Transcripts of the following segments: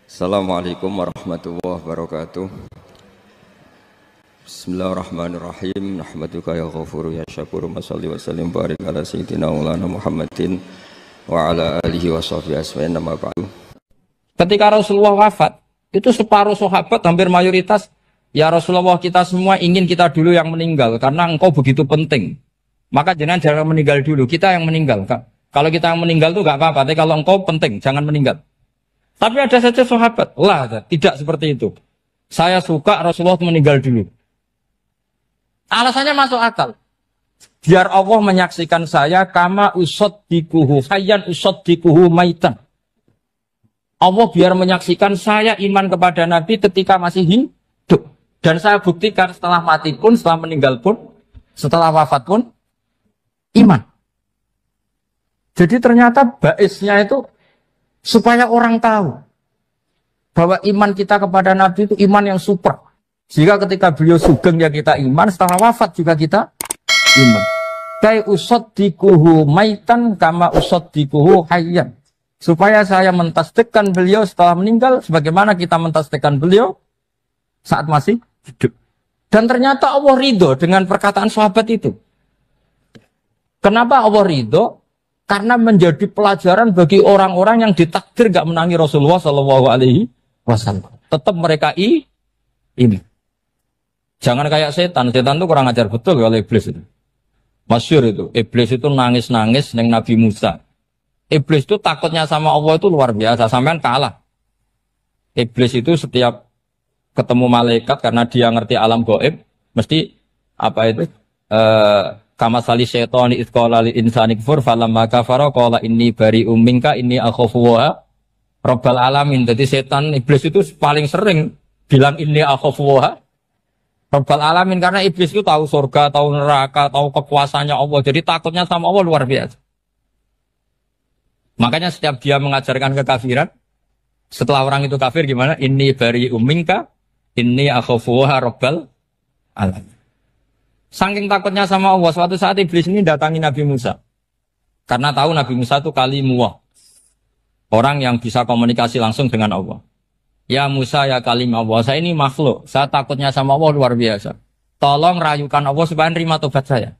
Assalamualaikum warahmatullahi wabarakatuh. Bismillahirrahmanirrahim. Nahmaduka ya ghafuru ya syakuru. Mashalli wa sallim barik ala sayyidina maulana Muhammadin wa ala alihi wa sahbihi asma'in nama ba'du. Ketika Rasulullah wafat, itu separuh sahabat hampir mayoritas, ya Rasulullah, kita semua ingin kita dulu yang meninggal karena engkau begitu penting. Maka jangan meninggal dulu, kita yang meninggal. Kalau kita yang meninggal itu gak apa-apa, tapi kalau engkau penting, jangan meninggal. Tapi ada saja sahabat, tidak seperti itu. Saya suka Rasulullah meninggal dulu. Alasannya masuk akal. Biar Allah menyaksikan saya kama usaddikuhu hayyan usaddikuhu maitan. Allah biar menyaksikan saya iman kepada Nabi ketika masih hidup. Dan saya buktikan setelah mati pun, setelah meninggal pun, setelah wafat pun, iman. Jadi ternyata baisnya itu supaya orang tahu bahwa iman kita kepada Nabi itu iman yang super. Jika ketika beliau sugeng ya kita iman, setelah wafat juga kita iman. Kai usaddikuhu maitan kama usaddikuhu hayyan. Supaya saya mentasdikkan beliau setelah meninggal sebagaimana kita mentasdikkan beliau saat masih hidup. Dan ternyata Allah ridho dengan perkataan sahabat itu. Kenapa Allah ridho? Karena menjadi pelajaran bagi orang-orang yang ditakdir gak menangi Rasulullah SAW. Tetap mereka ini. Jangan kayak setan. Setan itu kurang ajar betul kalau iblis itu. Masyhur itu. Iblis itu nangis-nangis neng Nabi Musa. Iblis itu takutnya sama Allah itu luar biasa. Sampean kalah. Iblis itu setiap ketemu malaikat karena dia ngerti alam gaib, mesti apa itu? Kama sali syaitani idqala lil insani kfur falamma kafara qala inni bari'um minka inni akhafu wa rabbal alamin. Jadi setan iblis itu paling sering bilang inni akhafu wa rabbal alamin karena iblis itu tahu surga, tahu neraka, tahu kekuasaannya Allah. Jadi takutnya sama Allah luar biasa. Makanya setiap dia mengajarkan kekafiran, setelah orang itu kafir gimana? Inni bari'um minka inni akhafu wa rabbal alamin. Saking takutnya sama Allah, suatu saat iblis ini datangi Nabi Musa. Karena tahu Nabi Musa itu kalimullah. Orang yang bisa komunikasi langsung dengan Allah. Ya Musa, ya kalimah Allah, saya ini makhluk. Saya takutnya sama Allah luar biasa. Tolong rayukan Allah supaya nerima tobat saya.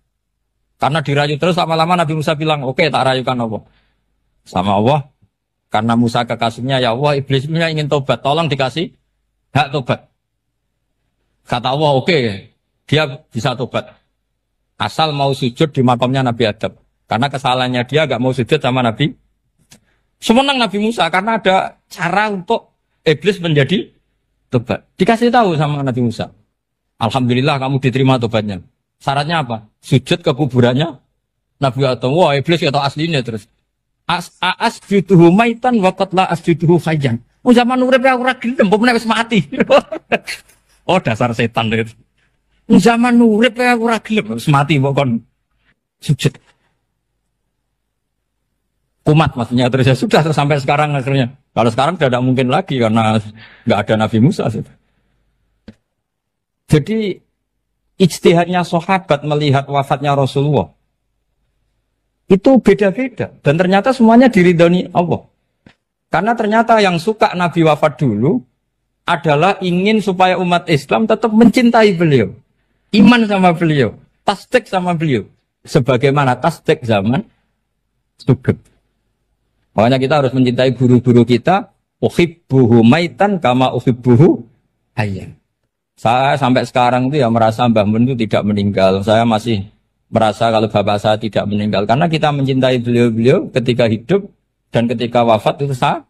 Karena dirayu terus lama-lama Nabi Musa bilang, oke, tak rayukan Allah. Sama Allah. Karena Musa kekasihnya, ya Allah, iblis punya ingin tobat. Tolong dikasih hak tobat. Kata Allah, oke. Dia bisa tobat. Asal mau sujud di makamnya Nabi Adam. Karena kesalahannya dia gak mau sujud sama Nabi. Semenang Nabi Musa karena ada cara untuk iblis menjadi tobat. Dikasih tahu sama Nabi Musa. Alhamdulillah kamu diterima tobatnya. Syaratnya apa? Sujud ke kuburannya Nabi Adam. Wah, iblis kata aslinya terus. Asjuduhu maitan wa qatla asjuduhu hayyan. Zaman urip ora gelem, mbok wis mati. Oh, dasar setan itu. Zaman urip aku ora gelem wis mati mbok kon sujud. Kumat maksudnya terus ya sudah sampai sekarang akhirnya. Kalau sekarang tidak mungkin lagi karena enggak ada Nabi Musa. Jadi ijtihadnya sahabat melihat wafatnya Rasulullah itu beda-beda dan ternyata semuanya diridhoni Allah. Karena ternyata yang suka Nabi wafat dulu adalah ingin supaya umat Islam tetap mencintai beliau. Iman sama beliau, tasdik sama beliau, sebagaimana tasdik zaman sugeng. Makanya kita harus mencintai guru-guru kita. Uhibbuhu maitan kama uhibbuhu hayyan. Saya sampai sekarang itu ya merasa Mbah Mun itu tidak meninggal. Saya masih merasa kalau bapak saya tidak meninggal karena kita mencintai beliau-beliau ketika hidup dan ketika wafat itu sama.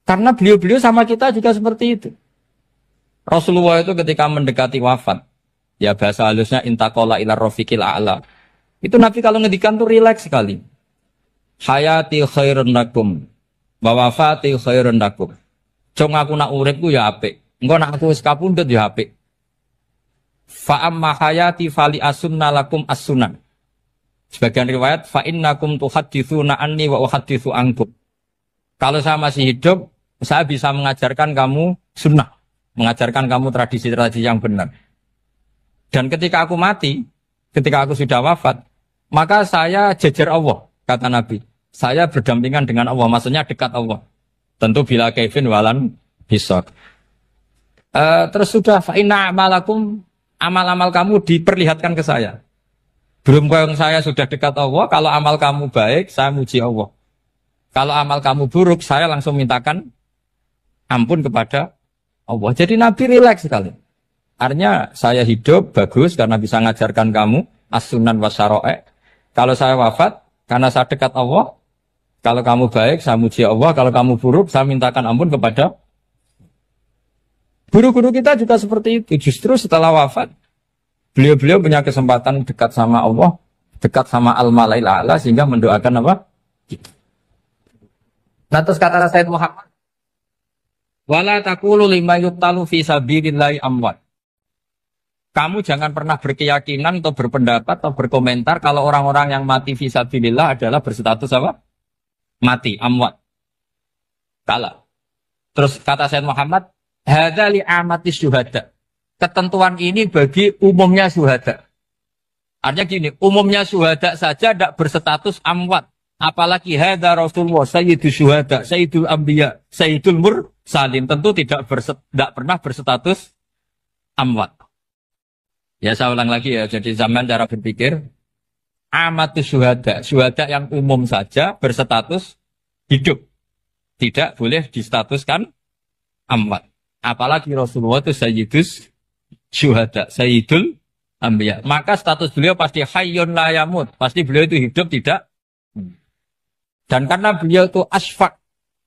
Karena beliau-beliau sama kita juga seperti itu. Rasulullah itu ketika mendekati wafat, ya bahasa halusnya intaqala ila rafiqil a'la. Itu Nabi kalau ngedikan tuh rileks sekali. Hayati khairun lakum wa wafati khairun lakum. Jong aku nak uripku ya apik. Engko nak aku wis kapundhut ya apik. Fa amma hayati fali asunna lakum as-sunan. Sebagian riwayat fa innakum tuhadditsuna anni wa uhadditsu ankum. Kalau saya masih hidup, saya bisa mengajarkan kamu sunnah. Mengajarkan kamu tradisi-tradisi yang benar. Dan ketika aku mati, ketika aku sudah wafat, maka saya jejer Allah, kata Nabi. Saya berdampingan dengan Allah, maksudnya dekat Allah. Tentu bila Kevin walan hisab. Terus sudah fa'inna amalakum, amal-amal kamu diperlihatkan ke saya. Belum yang saya sudah dekat Allah, kalau amal kamu baik, saya muji Allah. Kalau amal kamu buruk, saya langsung mintakan ampun kepada Allah. Jadi Nabi rileks sekali. Artinya saya hidup bagus karena bisa ngajarkan kamu as-sunan wa syara'i'. Kalau saya wafat karena saya dekat Allah, kalau kamu baik, saya muji Allah. Kalau kamu buruk, saya mintakan ampun kepada guru-guru kita juga seperti itu. Justru setelah wafat, beliau-beliau punya kesempatan dekat sama Allah, dekat sama Al-Malail A'la, sehingga mendoakan apa? Nah, terus kata Sayyid Muhammad, wala taqulu lima yuqtalu fi sabilillahi amwat. Kamu jangan pernah berkeyakinan atau berpendapat atau berkomentar kalau orang-orang yang mati fi sabilillah adalah berstatus apa? Mati, amwat. Kalah. Terus kata Sayyid Muhammad, hadza li amati syuhada. Ketentuan ini bagi umumnya syuhada. Artinya gini, umumnya syuhada saja tidak berstatus amwat. Apalagi hadza Rasulullah, sayyidus syuhada, sayyidul anbiya, sayyidul mursalin. Tentu tidak pernah berstatus amwat. Ya saya ulang lagi ya, jadi zaman cara berpikir. Amatus syuhada, syuhada yang umum saja berstatus hidup. Tidak boleh distatuskan amwat. Apalagi Rasulullah itu sayyidus syuhada, sayyidul anbiya. Maka status beliau pasti hayyun la yamut. Pasti beliau itu hidup tidak. Dan karena beliau itu asfaq,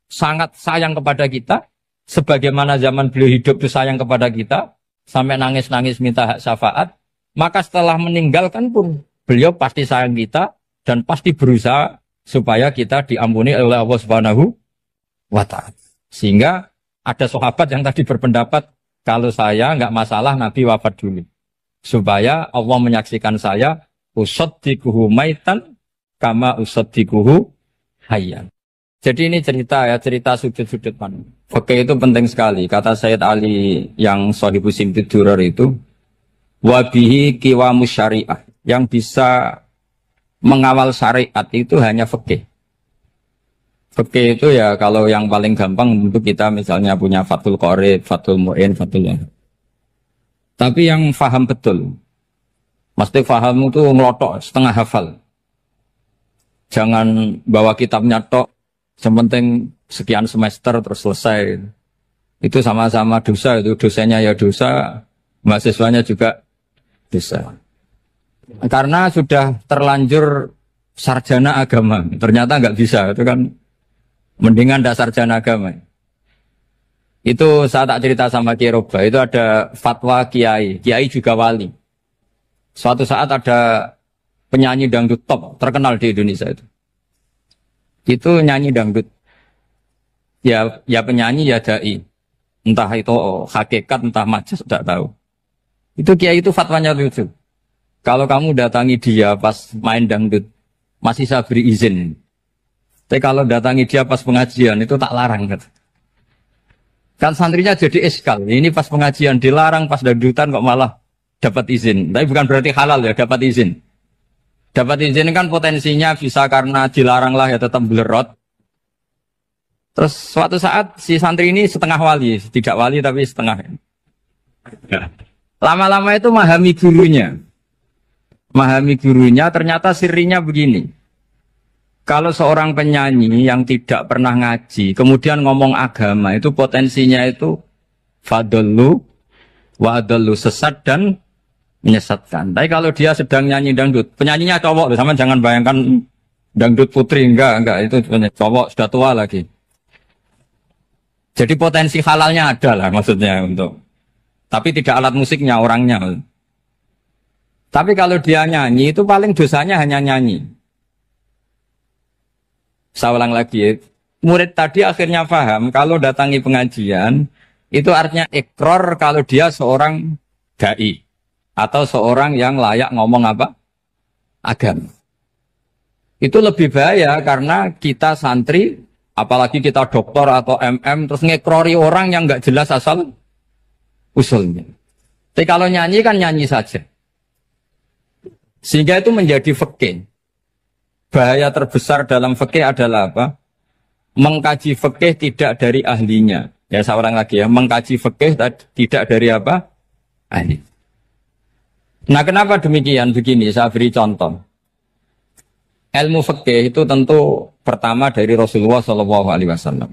sangat sayang kepada kita. Sebagaimana zaman beliau hidup itu sayang kepada kita. Sampai nangis-nangis minta hak syafaat. Maka setelah meninggalkan pun beliau pasti sayang kita. Dan pasti berusaha supaya kita diampuni oleh Allah Subhanahu wa ta'ala. Sehingga ada sahabat yang tadi berpendapat, kalau saya nggak masalah Nabi wafat dulu. Supaya Allah menyaksikan saya, usaddikuhu maitan, kama usaddikuhu hayyan. Jadi ini cerita ya, cerita sudut-sudut mana. Fikih itu penting sekali. Kata Sayyid Ali yang Shahibu Simtid Durar itu, wabihi kiwamus syariah. Yang bisa mengawal syariat itu hanya fikih. Fikih itu ya kalau yang paling gampang untuk kita misalnya punya Fathul Qorib, Fathul Mu'in, Fathul Wahab. Tapi yang faham betul, mesti faham itu ngelotok setengah hafal. Jangan bawa kitabnya tok, sementing sekian semester terus selesai. Itu sama-sama dosa, itu dosanya ya dosa, mahasiswanya juga dosa. Karena sudah terlanjur sarjana agama, ternyata nggak bisa, itu kan mendingan dasar sarjana agama. Itu saya tak cerita sama Kiai Roba, itu ada fatwa Kiai juga wali. Suatu saat ada penyanyi dangdut top terkenal di Indonesia itu. Itu nyanyi dangdut. Ya penyanyi ya dai. Entah itu hakikat, entah majas, tidak tahu. Itu Kiai itu fatwanya lucu. Kalau kamu datangi dia pas main dangdut, masih saya beri izin. Tapi kalau datangi dia pas pengajian, itu tak larang. Kan santrinya jadi eskal. Ini pas pengajian dilarang, pas dangdutan kok malah dapat izin. Tapi bukan berarti halal ya, dapat izin. Dapat izin kan potensinya bisa karena dilarang lah ya tetap belerot. Terus suatu saat si santri ini setengah wali, tidak wali tapi setengah. Lama-lama itu memahami gurunya. Memahami gurunya ternyata sirinya begini. Kalau seorang penyanyi yang tidak pernah ngaji, kemudian ngomong agama, itu potensinya itu fadallu wa adallu, sesat dan menyesatkan. Tapi kalau dia sedang nyanyi dangdut, penyanyinya cowok, sama jangan bayangkan dangdut putri, enggak, itu cowok sudah tua lagi. Jadi potensi halalnya ada lah maksudnya untuk, tapi tidak alat musiknya, orangnya. Tapi kalau dia nyanyi itu paling dosanya hanya nyanyi. Saya ulang lagi, murid tadi akhirnya paham kalau datangi pengajian itu artinya ikrar kalau dia seorang dai atau seorang yang layak ngomong apa? Agama. Itu lebih bahaya karena kita santri, apalagi kita doktor atau MM, terus ngekrori orang yang nggak jelas asal usulnya. Tapi kalau nyanyi kan nyanyi saja. Sehingga itu menjadi fikih. Bahaya terbesar dalam fikih adalah apa? mengkaji fikih tidak dari ahlinya. Ya seorang lagi ya, mengkaji fikih tidak dari apa? Ahli. Nah kenapa demikian? Begini, saya beri contoh. Ilmu fikih itu tentu pertama dari Rasulullah SAW.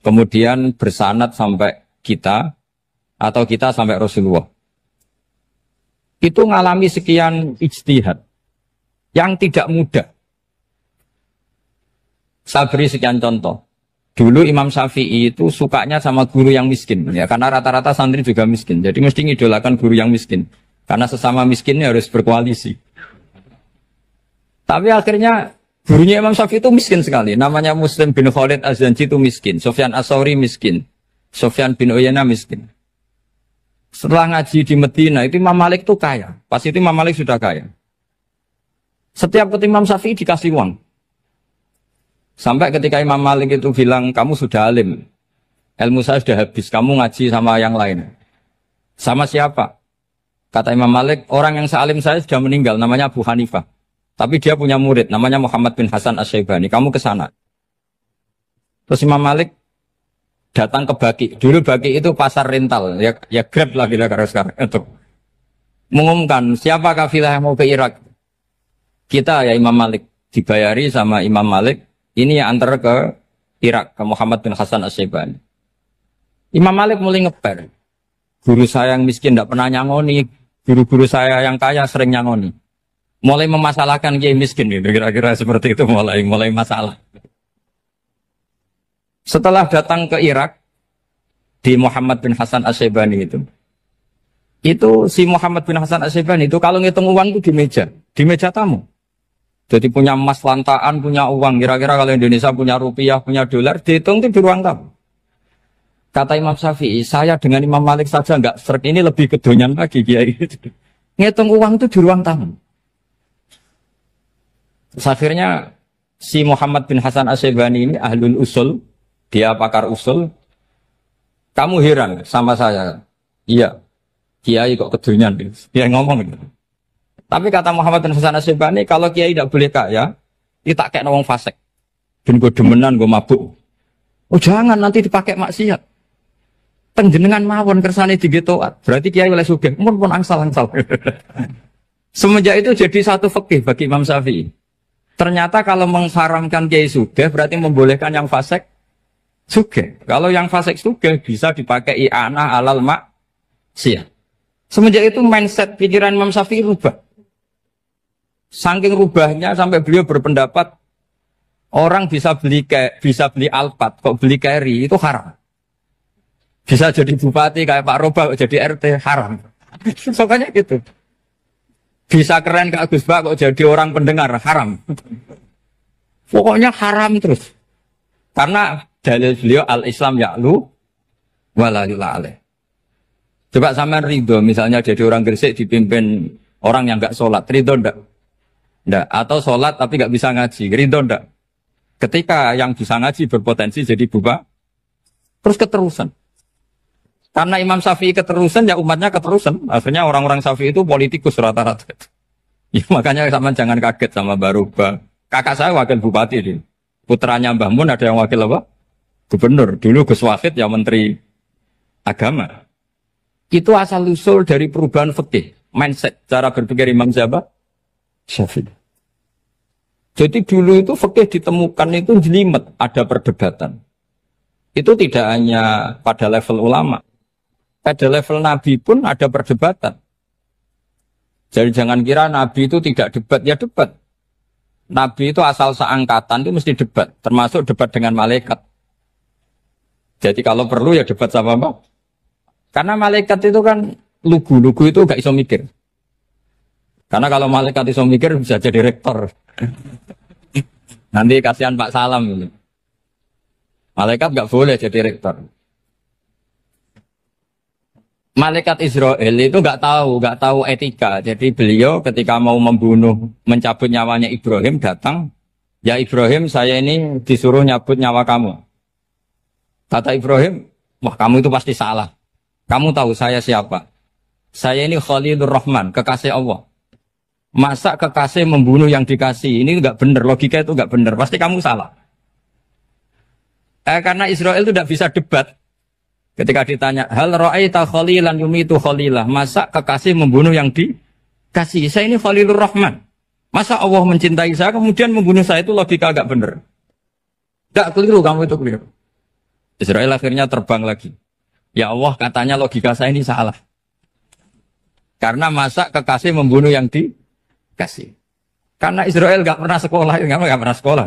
Kemudian bersanad sampai kita, atau kita sampai Rasulullah. Itu mengalami sekian ijtihad yang tidak mudah. Saya beri sekian contoh. Dulu Imam Syafi'i itu sukanya sama guru yang miskin, ya karena rata-rata santri juga miskin. Jadi mesti ngidolakan guru yang miskin, karena sesama miskinnya harus berkoalisi. Tapi akhirnya gurunya Imam Syafi'i itu miskin sekali. Namanya Muslim bin Khalid Az-Zanji itu miskin, Sufyan As-Sauri miskin, Sufyan bin Uyainah miskin. Setelah ngaji di Medina itu Imam Malik itu kaya. Pas itu Imam Malik sudah kaya. Setiap ketemu Imam Syafi'i dikasih uang. Sampai ketika Imam Malik itu bilang, kamu sudah alim, ilmu saya sudah habis, kamu ngaji sama yang lain. Sama siapa? Kata Imam Malik, orang yang sealim saya sudah meninggal, namanya Abu Hanifah. Tapi dia punya murid, namanya Muhammad bin Hasan Asy-Syaibani, kamu ke sana. Terus Imam Malik datang ke Baki. Dulu Baki itu pasar rental, ya Grab lah kira-kira sekarang. Untuk mengumumkan, siapa kafilah yang mau ke Irak? Kita ya Imam Malik, dibayari sama Imam Malik. Ini yang antar ke Irak, ke Muhammad bin Hasan Asy-Syaibani. Imam Malik mulai ngeper. Guru saya yang miskin tidak pernah nyangoni, guru-guru saya yang kaya sering nyangoni. Mulai memasalahkan kiai miskin, gitu. Kira-kira seperti itu mulai masalah. Setelah datang ke Irak, di Muhammad bin Hasan Asy-Syaibani itu si Muhammad bin Hasan Asy-Syaibani itu kalau ngitung uang itu di meja tamu. Jadi punya emas lantaan, punya uang. Kira-kira kalau Indonesia punya rupiah, punya dolar, dihitung itu di ruang tamu. Kata Imam Syafi'i, saya dengan Imam Malik saja enggak serik, ini lebih kedonyan lagi kiai. Ngitung uang itu di ruang tamu. Terus akhirnya si Muhammad bin Hasan Asy-Syaibani ini ahlul usul, dia pakar usul. Kamu heran sama saya? Iya, kiai kok kedonyan. Dia ngomong gitu. Tapi kata Muhammad bin Hasan Asy-Syaibani, kalau kiai tidak boleh kaya, dia tak kayak nawang fasik. Ben gue demenan, gue mabuk. Oh jangan, nanti dipakai maksiat. Tengjenengan mawon kersane digetoat. Berarti kiai oleh sugih, pun angsal-angsal. Semenjak itu jadi satu fikih bagi Imam Syafi'i. Ternyata kalau mengharamkan kiai sugih, berarti membolehkan yang fasik sugih. Kalau yang fasik sugih bisa dipakai i'anah alal maksiat. Semenjak itu mindset pikiran Imam Syafi'i rubah. Saking rubahnya sampai beliau berpendapat orang bisa beli Alphard, kok beli carry itu haram. Bisa jadi bupati kayak Pak Roba, kok jadi RT haram. Pokoknya gitu. Bisa keren kayak Gus Bak, kok jadi orang pendengar haram. Pokoknya haram terus. Karena dalil beliau al-Islam ya'lu wala yula alaih. Coba sampean ridho, misalnya jadi orang Gresik dipimpin orang yang enggak sholat, ridho ndak? Ndak. Atau sholat tapi enggak bisa ngaji, ridho ndak? Ketika yang bisa ngaji berpotensi jadi buba, terus keterusan. Karena Imam Syafi'i keterusan, ya umatnya keterusan. Akhirnya orang-orang Syafi'i itu politikus rata-rata. Ya makanya sama jangan kaget sama Baruba. Kakak saya wakil bupati ini. Putranya Mbah Mun ada yang wakil apa? Gubernur. Dulu Gus Wahid ya menteri agama. Itu asal usul dari perubahan fikih, mindset, cara berpikir Imam Syafi'i. Jadi dulu itu fikih ditemukan itu jelimet, ada perdebatan. Itu tidak hanya pada level ulama, pada level Nabi pun ada perdebatan. Jadi jangan kira Nabi itu tidak debat, ya debat. Nabi itu asal seangkatan itu mesti debat, termasuk debat dengan malaikat. Jadi kalau perlu ya debat sama apa? Karena malaikat itu kan lugu-lugu itu gak iso mikir. Karena kalau malaikat iso mikir bisa jadi rektor. Nanti kasihan Pak Salam ini. Malaikat gak boleh jadi rektor. Malaikat Israel itu gak tahu etika. Jadi beliau ketika mau membunuh, mencabut nyawanya Ibrahim datang, ya Ibrahim saya ini disuruh nyabut nyawa kamu. Kata Ibrahim, wah kamu itu pasti salah. Kamu tahu saya siapa? Saya ini Khalilur Rahman, kekasih Allah. Masa kekasih membunuh yang dikasih? Ini enggak benar, logika itu enggak benar. Pasti kamu salah. Karena Israel itu tidak bisa debat. Ketika ditanya, hal ra'aita khalilan yumitu khalilah, masa kekasih membunuh yang dikasih? Saya ini Khalilur Rahman. Masa Allah mencintai saya kemudian membunuh saya, itu logika agak benar. Tidak keliru, kamu itu keliru. Israel akhirnya terbang lagi. Ya Allah, katanya logika saya ini salah. Karena masa kekasih membunuh yang dikasih. Karena Israel nggak pernah sekolah, nggak pernah sekolah.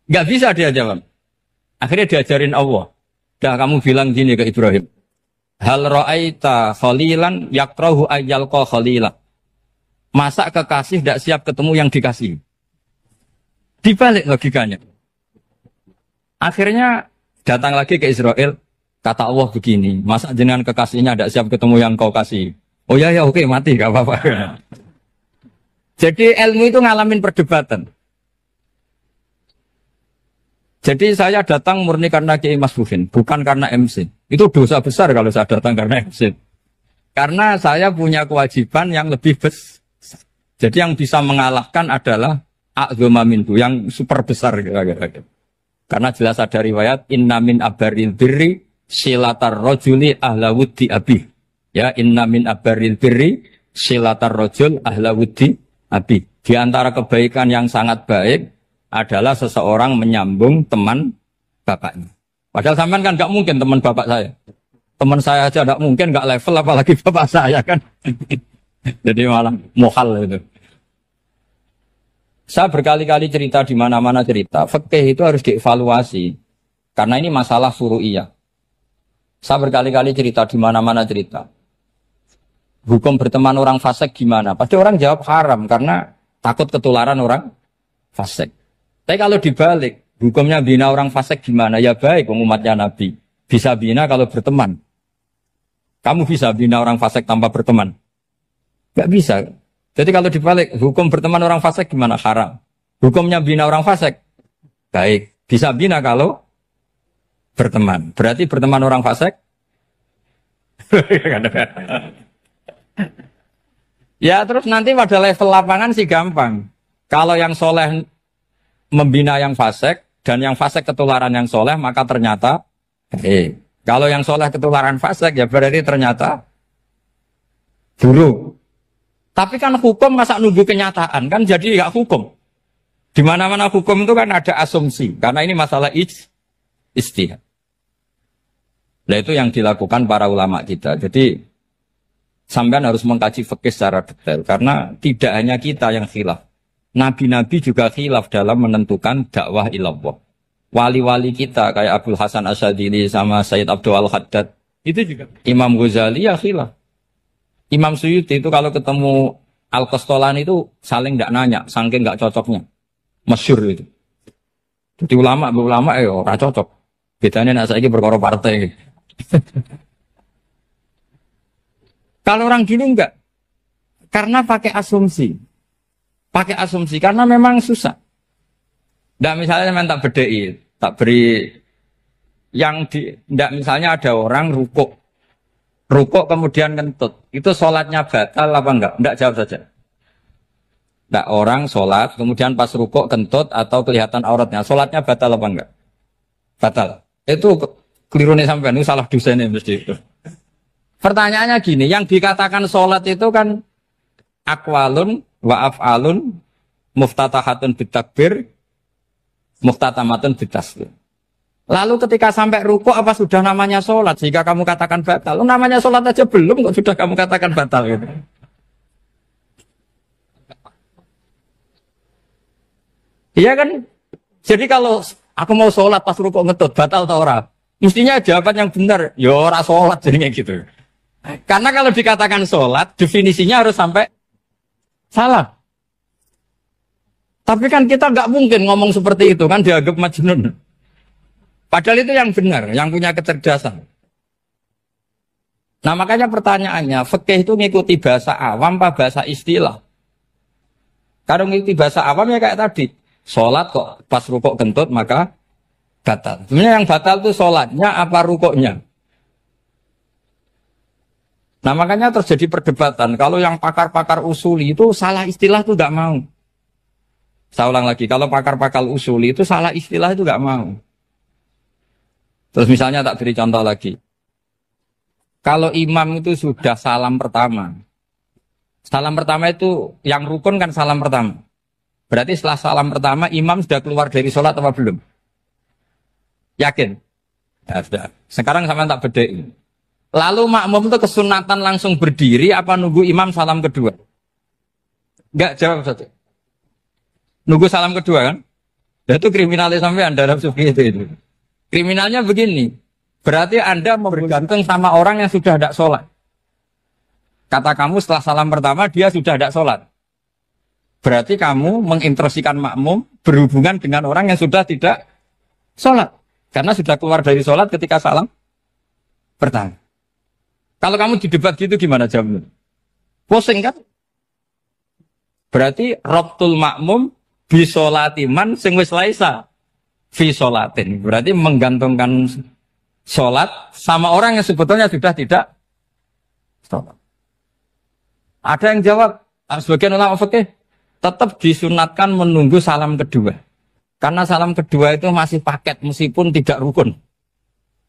Nggak bisa dia jawab. Akhirnya diajarin Allah. Dah kamu bilang gini ke Ibrahim. Hal ra'aita khalilan yakrahu ayyalqa khalilah. Masa kekasih tidak siap ketemu yang dikasih. Dibalik logikanya. Akhirnya datang lagi ke Israel. Kata Allah begini. Masa jenengan kekasihnya tidak siap ketemu yang kau kasih. Oh ya oke mati gak apa-apa. Jadi ilmu itu ngalamin perdebatan. Jadi saya datang murni karena Kiai Mas Buhin, bukan karena MC. Itu dosa besar kalau saya datang karena MC. Karena saya punya kewajiban yang lebih besar. Jadi yang bisa mengalahkan adalah a'dzama minhu, yang super besar. Karena jelas ada riwayat, inna min abaril birri silatar rojuli ahla wuddi abih. Ya, inna min abaril birri silatar rojul ahla wuddi abih. Di antara kebaikan yang sangat baik adalah seseorang menyambung teman bapaknya. Padahal sampean kan nggak mungkin teman bapak saya. Teman saya aja nggak mungkin, nggak level apalagi bapak saya kan. Jadi malah mohal itu. Saya berkali-kali cerita di mana-mana cerita, fikih itu harus dievaluasi. Karena ini masalah furu'iyah. Saya berkali-kali cerita di mana-mana cerita. Hukum berteman orang fasik gimana? Pasti orang jawab haram karena takut ketularan orang fasik. Tapi kalau dibalik, hukumnya bina orang fasik gimana? Ya baik, umatnya Nabi. Bisa bina kalau berteman. Kamu bisa bina orang fasik tanpa berteman? Gak bisa. Jadi kalau dibalik, hukum berteman orang fasik gimana? Haram. Hukumnya bina orang fasik? Baik. Bisa bina kalau berteman. Berarti berteman orang fasik? Ya terus nanti pada level lapangan sih gampang. Kalau yang soleh membina yang fasik dan yang fasik ketularan yang soleh, maka ternyata kalau yang soleh ketularan fasik ya berarti ternyata buruk. Tapi kan hukum masa nunggu kenyataan kan, jadi nggak hukum. Di mana-mana hukum itu kan ada asumsi karena ini masalah ijtihad. Nah itu yang dilakukan para ulama kita. Jadi sampean harus mengkaji fikih secara detail karena tidak hanya kita yang khilaf. Nabi-nabi juga khilaf dalam menentukan dakwah ilallah. Wali-wali kita kayak Abdul Hasan Asyadili sama Sayyid Abdul Al-Haddad itu juga. Imam Ghazali ya khilaf. Imam Suyuti itu kalau ketemu Al-Qastolani itu saling tidak nanya, saking nggak cocoknya. Masyhur itu. Jadi ulama ora cocok. Bedanya nak saiki perkara partai. Kalau orang gini enggak. Karena pakai asumsi. Pakai asumsi karena memang susah. Nggak misalnya memang tak bedai, tak beri yang nggak misalnya ada orang rukuk kemudian kentut, itu sholatnya batal apa enggak? Enggak, jawab saja. Enggak, orang sholat kemudian pas rukuk kentut atau kelihatan auratnya, sholatnya batal apa enggak? Batal. Itu keliru nih sampean, itu salah dosennya mesti itu. Pertanyaannya gini, yang dikatakan sholat itu kan aqwalun wa af'alun muftatahatun bitakbir muftatamatun bitaslim. Lalu ketika sampai rukuk apa sudah namanya sholat sehingga kamu katakan batal? Namanya sholat aja belum kok sudah kamu katakan batal gitu. Iya kan? Jadi kalau aku mau sholat pas rukuk ngetut batal atau ora? Mestinya jawaban yang benar, ya ora sholat jadinya gitu. Karena kalau dikatakan sholat definisinya harus sampai salah. Tapi kan kita nggak mungkin ngomong seperti itu kan dianggap majnun. Padahal itu yang benar, yang punya kecerdasan. Nah makanya pertanyaannya, fikih itu ngikuti bahasa awam apa bahasa istilah? Kalau ngikuti bahasa awam ya kayak tadi, sholat kok pas rukuk kentut maka batal. Sebenarnya yang batal itu sholatnya apa rukuknya? Nah makanya terjadi perdebatan. Kalau yang pakar-pakar usuli itu salah istilah itu nggak mau. Saya ulang lagi, kalau pakar-pakar usuli itu salah istilah itu nggak mau. Terus misalnya tak beri contoh lagi. Kalau imam itu sudah salam pertama. Salam pertama itu yang rukun kan salam pertama. Berarti setelah salam pertama imam sudah keluar dari sholat apa belum? Yakin? Ya, sudah. Sekarang sama tak bedain. Lalu makmum itu kesunatan langsung berdiri apa nunggu imam salam kedua? Enggak, jawab satu. Nunggu salam kedua kan? Dan itu kriminalnya sampai Anda dalam sufi itu. Kriminalnya begini. Berarti Anda mau bergantung sama orang yang sudah tidak sholat. Kata kamu setelah salam pertama dia sudah tidak sholat. Berarti kamu menginterosikan makmum berhubungan dengan orang yang sudah tidak sholat. Karena sudah keluar dari sholat ketika salam pertama. Kalau kamu di debat gitu gimana jawabnya? Pusing kan? Berarti robtul makmum bisolatiman sing wis laisa fi sholatin. Berarti menggantungkan sholat sama orang yang sebetulnya sudah tidak sholat. Ada yang jawab, sebagian ulama fikih tetap disunatkan menunggu salam kedua. Karena salam kedua itu masih paket meskipun tidak rukun.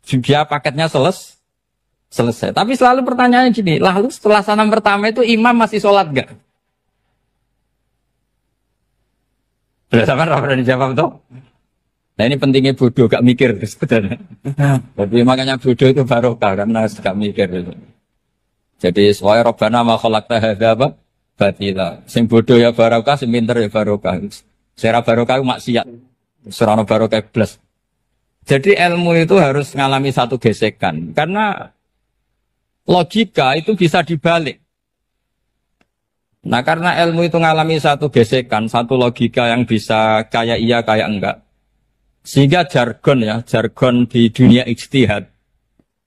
Dia paketnya selesai. Tapi selalu pertanyaannya gini, lalu setelah salam pertama itu imam masih sholat gak? Sudah sama berani jawab tuh? Nah ini pentingnya bodoh, gak mikir sebenarnya. Jadi makanya bodoh itu barokah karena gak mikir. Jadi soalnya Rabbana ma khalaqta hadza apa? Batila. Sing bodoh ya barokah, sing pinter ya barokah. Sera barokah maksiat. Serana barokah plus. Jadi ilmu itu harus mengalami satu gesekan karena logika itu bisa dibalik. Nah karena ilmu itu mengalami satu gesekan, satu logika yang bisa kayak iya kayak enggak. Sehingga jargon di dunia ijtihad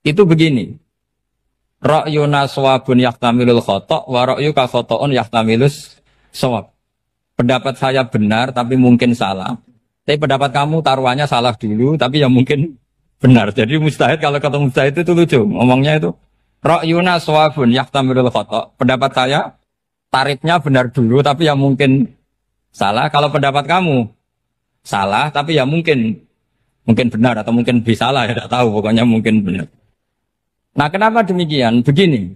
itu begini. Ra'yuna shawabun yahtamilul khata' wa ra'yuka khata'un yahtamilus shawab. Pendapat saya benar tapi mungkin salah. Tapi pendapat kamu taruhannya salah dulu tapi ya mungkin benar. Jadi mustahid kalau kata mustahid itu lucu. Ngomongnya itu ra'yuna shawabun yahtamilul khata'. Pendapat saya tarifnya benar dulu tapi ya mungkin salah. Kalau pendapat kamu salah tapi ya mungkin benar atau mungkin bisa salah ya tidak tahu pokoknya mungkin benar. Nah kenapa demikian? Begini,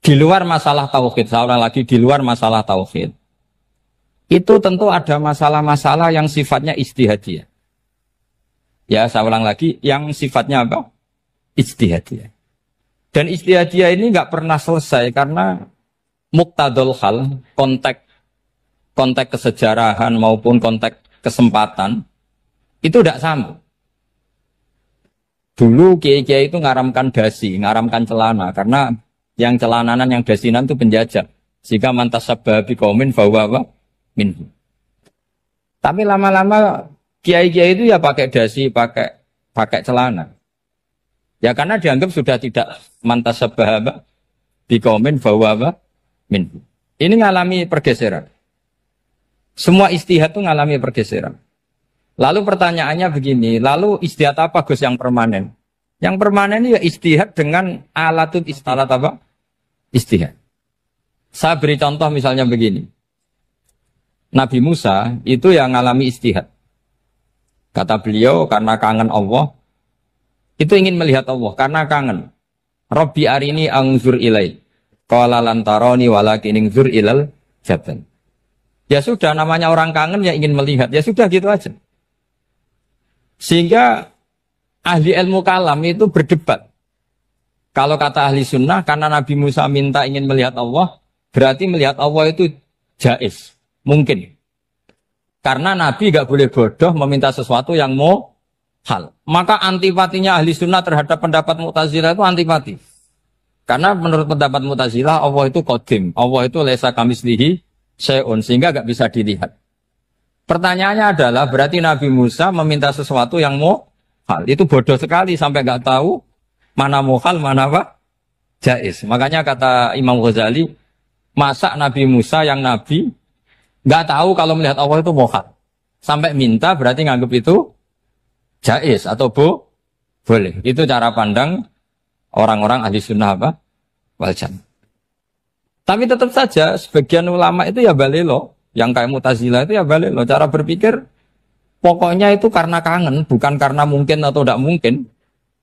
di luar masalah tauhid, saya ulang lagi di luar masalah tauhid, itu tentu ada masalah-masalah yang sifatnya ijtihadiyah. Ya saya ulang lagi, yang sifatnya apa? Ijtihadiyah. Dan ijtihadiyah ini nggak pernah selesai karena muqtadul hal, konteks kesejarahan maupun konteks kesempatan itu tidak sama. Dulu kiai-kiai itu ngaramkan dasi, ngaramkan celana karena yang celananan yang dasinan itu penjajah. Sehingga mantas sabah biqaumin bahwa minhu. Tapi lama-lama kiai-kiai itu ya pakai dasi, pakai celana. Ya karena dianggap sudah tidak mantas sabah biqaumin bahwa minhu. Ini ngalami pergeseran. Semua istihad itu ngalami pergeseran. Lalu pertanyaannya begini, lalu istihad apa Gus yang permanen? Yang permanen ya istihad dengan alatut istilah apa? Istihad. Saya beri contoh misalnya begini. Nabi Musa itu yang ngalami istihad. Kata beliau karena kangen Allah, itu ingin melihat Allah karena kangen. Rabbi arini anzur ilai. Qala lan tarani walakin anzur ilal jabal. Ya sudah namanya orang kangen ya ingin melihat. Ya sudah gitu aja. Sehingga ahli ilmu kalam itu berdebat. Kalau kata ahli sunnah, karena Nabi Musa minta ingin melihat Allah, berarti melihat Allah itu jaiz, mungkin. Karena Nabi gak boleh bodoh meminta sesuatu yang mau hal. Maka antipatinya ahli sunnah terhadap pendapat Mu'tazilah itu antipati. Karena menurut pendapat Mu'tazilah, Allah itu qadim, Allah itu laisa kamislihi syai'un, sehingga gak bisa dilihat. Pertanyaannya adalah berarti Nabi Musa meminta sesuatu yang mau hal. Itu bodoh sekali sampai nggak tahu mana mau hal, mana apa jaiz. Makanya kata Imam Ghazali, masa Nabi Musa yang Nabi nggak tahu kalau melihat Allah itu mau hal. Sampai minta berarti nganggap itu jaiz atau boleh. Itu cara pandang orang-orang ahli sunnah apa? Wal jannah. Tapi tetap saja sebagian ulama itu ya balelo. Yang kayak Mu'tazilah itu ya balik loh. Cara berpikir Pokoknya itu karena kangen, bukan karena mungkin atau tidak mungkin.